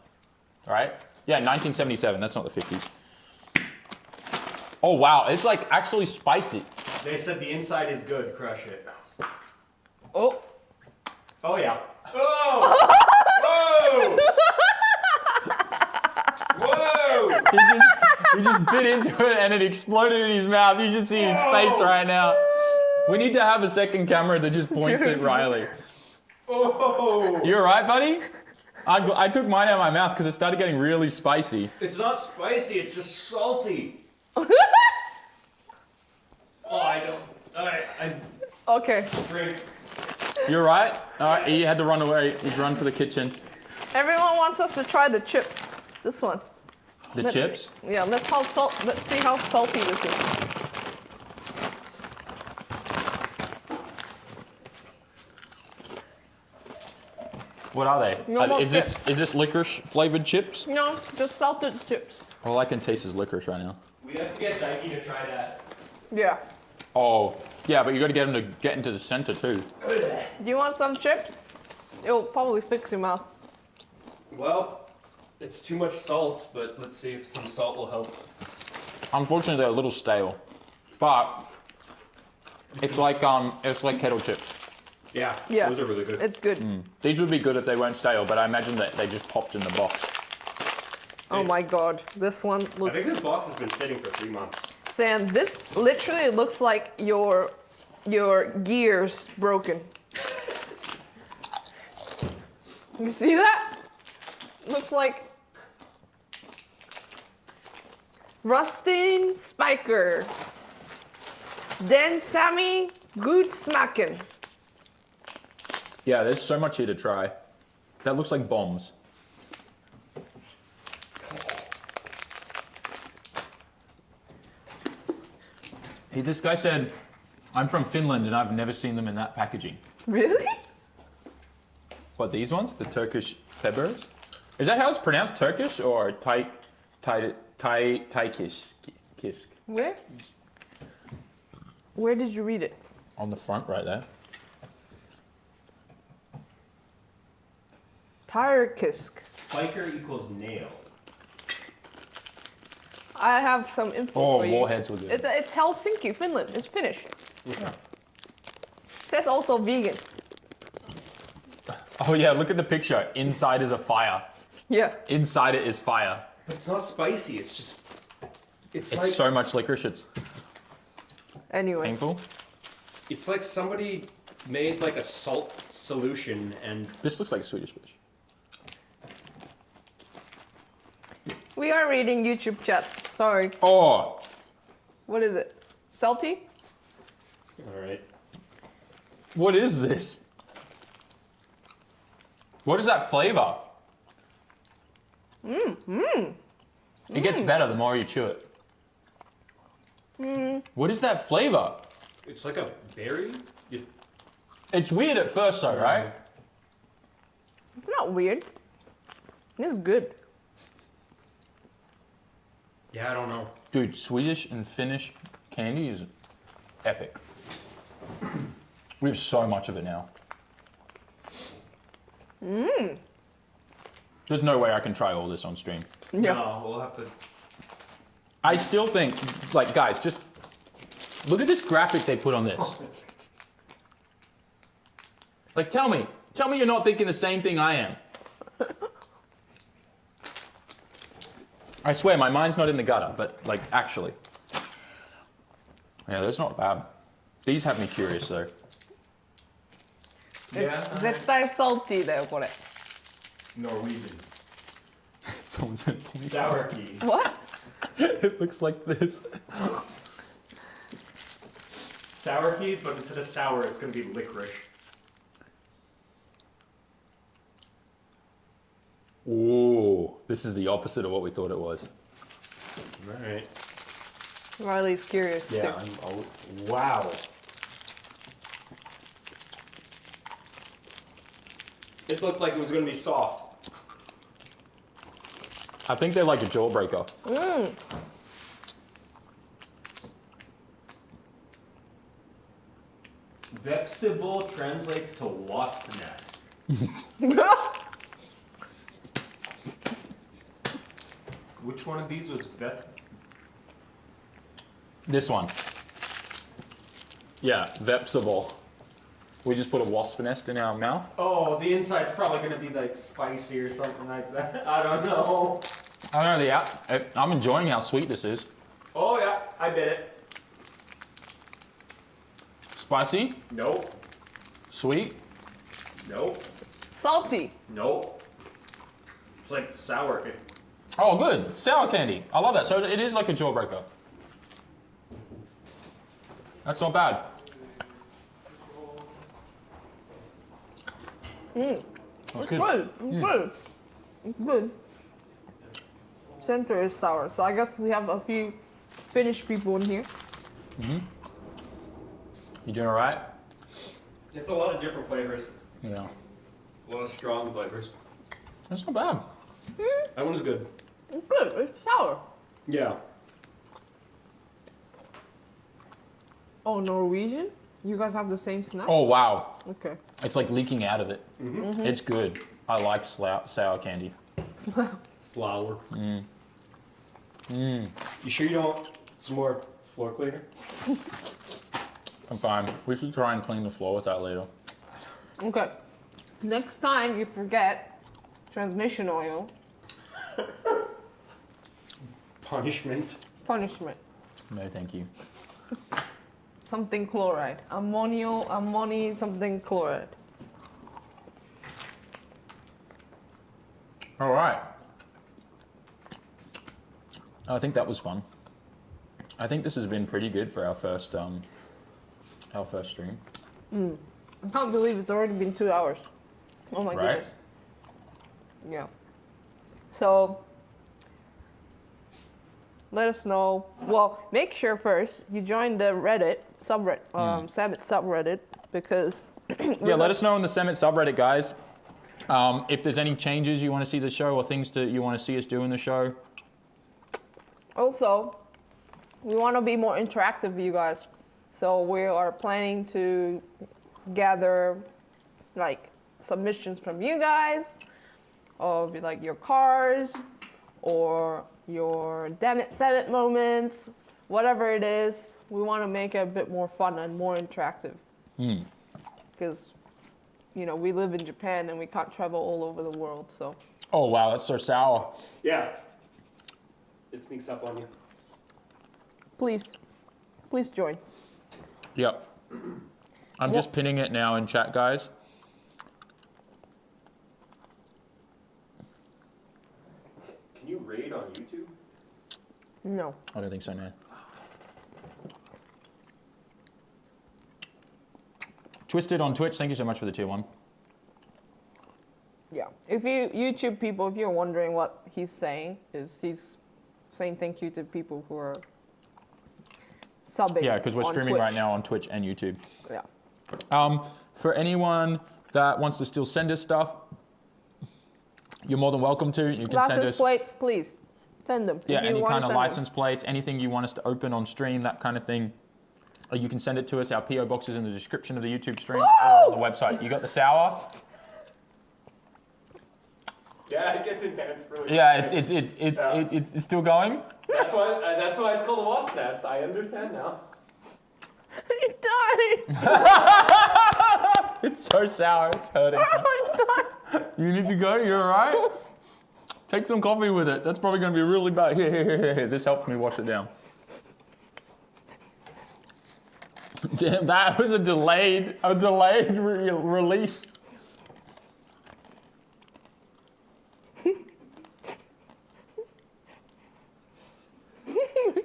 All right? Yeah, 1977. That's not the 50s. Oh, wow. It's like actually spicy. They said the inside is good, crush it. Oh, Oh yeah. Oh! Whoa! Whoa! He just bit into it and it exploded in his mouth. You should see his face right now. We need to have a second camera that just points at Riley. Oh! You all right, buddy? I took mine out of my mouth because it started getting really spicy. It's not spicy, it's just salty. Oh, I don't. Alright, I okay. drink. You all right? All right, he had to run away. He's run to the kitchen. Everyone wants us to try the chips. This one. The Let's- chips? Yeah, let's see how salty this is. What are they? No more Is this licorice flavored chips? No, just salted chips. All I can taste is licorice right now. We have to get Daiki to try that. Yeah. Oh, yeah, but you got to get him to get into the center too. Do you want some chips? It'll probably fix your mouth. Well, it's too much salt, but let's see if some salt will help. Unfortunately, they're a little stale, but it's like kettle chips. Yeah, Yeah. those are really good. It's good. These would be good if they weren't stale, but I imagine that they just popped in the box. Oh my god, this one I think looks. this box has been sitting for 3 months. Sam, this literally looks like your gears broken. You see that? Looks like rusting spiker. Den Sammy gut smacken. Yeah, there's so much here to try. That looks like bombs. Hey, this guy said, I'm from Finland and I've never seen them in that packaging. Really? What, these ones? The Turkish peppers? Is that how it's pronounced, Turkish or Taikish? Where? Where did you read it? On the front right there. Tyrkisk. Spiker equals nail. I have some info Oh, for you. Warheads was good. It's Helsinki, Finland. It's Finnish. Says also vegan. Oh yeah, look at the picture. Inside is a fire. Yeah. Inside it is fire. But it's not spicy. It's just. It's like It's so much licorice, it's Anyway. painful. it's like somebody made like a salt solution and This looks like a Swedish fish. We are reading YouTube chats. Sorry. Oh, What is it? Salty? all right. what is this? What is that flavor? It gets better the more you chew it. What is that flavor? It's like a berry. It's weird at first though, right? It's not weird. It's good. Yeah, I don't know. Dude, Swedish and Finnish candy is epic. We have so much of it now. There's no way I can try all this on stream. Yeah. No, we'll have to. I still think, like, guys, just look at this graphic they put on this. Like, tell me you're not thinking the same thing I am. I swear, my mind's not in the gutter, but, like, actually. Yeah, that's not bad. These have me curious, though. Zettai salty だよこれ. Norwegian. Someone said, Sour keys. What? it looks like this. Sour keys, but instead of sour, it's going to be licorice. Ooh, this is the opposite of what we thought it was. All right. Riley's curious. Yeah. Wow. It looked like it was going to be soft. I think they're like a jawbreaker. Vepsible translates to wasp nest. Which one of these was This one. Yeah, Vepsible. We just put a wasp nest in our mouth. Oh, the inside's probably going to be like spicy or something like that. I don't know. I don't know, I'm enjoying how sweet this is. Oh yeah, I bit it. Spicy, Nope. sweet. Nope. Salty. Nope. It's like sour. Oh, good. Sour candy. I love that. So it is like a jawbreaker. That's not bad. That's good. Good. Good. Good. Center is sour. So I guess we have a few Finnish people in here. You doing all right? It's a lot of different flavors. Yeah. A lot of strong flavors. That's not bad. That one's good. It's good. It's sour. Yeah. Oh, Norwegian? You guys have the same snack? Oh, wow. Okay. It's like leaking out of it. It's good. I like sour candy. Flour. You sure you don't want some more floor cleaner? I'm fine. We should try and clean the floor with that later. Okay. Next time you forget transmission oil, Punishment. punishment. No, thank you. Something chloride. Ammoni, something chloride. All right. I think that was fun. I think this has been pretty good for our first stream. I can't believe it's already been 2 hours. Oh my Right? goodness. Yeah. So, let us know. Well, make sure first you join the Reddit subreddit, SAMMIT subreddit, because Yeah, let us know in the SAMMIT subreddit, guys. If there's any changes you want to see the show or things that you want to see us do in the show. also we want to be more interactive with you guys. So we are planning to gather like submissions from you guys of like your cars or your damn it, SAMMIT moments, whatever it is. We want to make it a bit more fun and more interactive. Because, you know, we live in Japan and we can't travel all over the world, so. Oh wow, that's so sour. Yeah. It sneaks up on you. Please join. Yep. I'm just pinning it now in chat, guys. Can you raid on YouTube? No. I don't think so, no. Twisted on Twitch, thank you so much for the tier 1. Yeah. If you YouTube people, if you're wondering what he's saying, is he's saying thank you to people who are subbing. Yeah, because we're on streaming Twitch. right now on Twitch and YouTube. Yeah. For anyone that wants to still send us stuff, you're more than welcome to. You can send License us plates, please send them. yeah, if you any wanna kind of send them. license plates, anything you want us to open on stream, that kind of thing. Or you can send it to us. Our PO box is in the description of the YouTube stream or on the website. You got the sour? Yeah, it gets intense really. Yeah, it's still going. That's why it's called a wasp nest. I understand now. It died. It's so sour. It's hurting. You need to go. You're all right. Take some coffee with it. That's probably going to be really bad. Here. This helped me wash it down. Damn, that was a delayed release.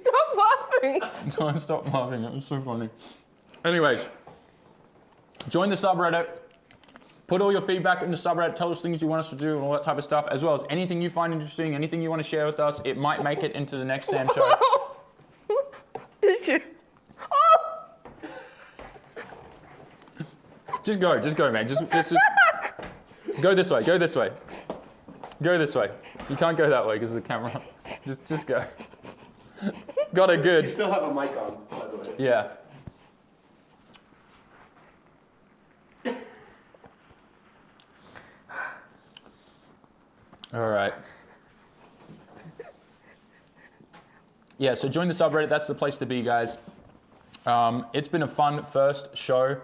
Stop laughing. Can't stop laughing. It was so funny. Anyways, join the subreddit. Put all your feedback in the subreddit. Tell us things you want us to do and all that type of stuff, as well as anything you find interesting, anything you want to share with us. It might make it into the next Sam show. Did you? Just go, man. Just go this way. Go this way. Go this way. You can't go that way because of the camera. Just go. Got it You good. still have a mic on, by the way. Yeah. All right. Yeah, so join the subreddit. That's the place to be, guys. It's been a fun first show.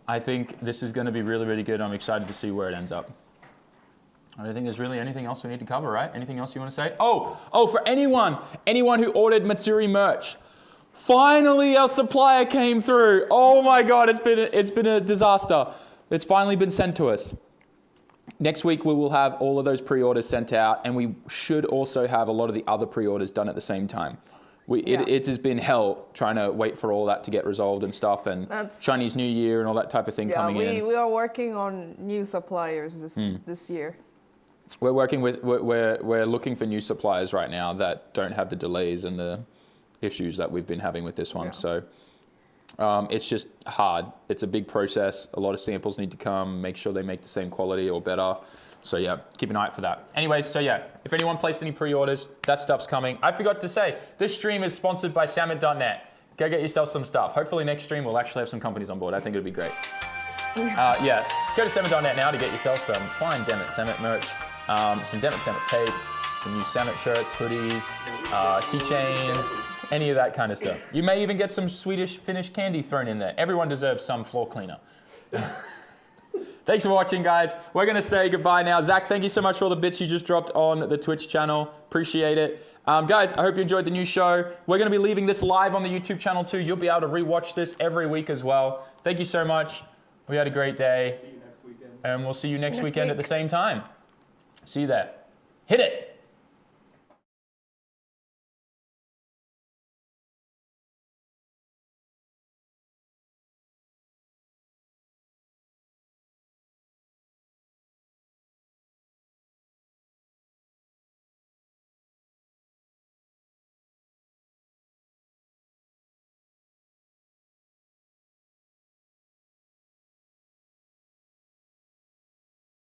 I think this is going to be really, really good. I'm excited to see where it ends up. I don't think there's really anything else we need to cover, right? Anything else you want to say? Oh, for anyone who ordered Matsuri merch, finally our supplier came through. Oh my God, it's been a disaster. It's finally been sent to us. Next week we will have all of those pre-orders sent out, and we should also have a lot of the other pre-orders done at the same time. It has been hell trying to wait for all that to get resolved and stuff, and Chinese New Year and all that type of thing coming in. We are working on new suppliers this year. We're looking for new suppliers right now that don't have the delays and the issues that we've been having with this one. Yeah. So it's just hard. It's a big process. A lot of samples need to come, make sure they make the same quality or better. So yeah, keep an eye out for that. Anyways, so yeah, if anyone placed any pre-orders, that stuff's coming. I forgot to say, this stream is sponsored by SAMMIT.net. Go get yourself some stuff. Hopefully next stream we'll actually have some companies on board. I think it'd be great. Yeah, go to SAMMIT.net now to get yourself some fine Dammit SAMMIT merch, some Dammit SAMMIT tape, some new SAMMIT shirts, hoodies, keychains, any of that kind of stuff. You may even get some Swedish Finnish candy thrown in there. Everyone deserves some floor cleaner. Thanks for watching, guys. We're going to say goodbye now. Zach, thank you so much for all the bits you just dropped on the Twitch channel. Appreciate it. Guys, I hope you enjoyed the new show. We're going to be leaving this live on the YouTube channel too. You'll be able to rewatch this every week as well. Thank you so much. We had a great day. See you next weekend. And we'll see you next weekend at the same time. See you there. Hit it.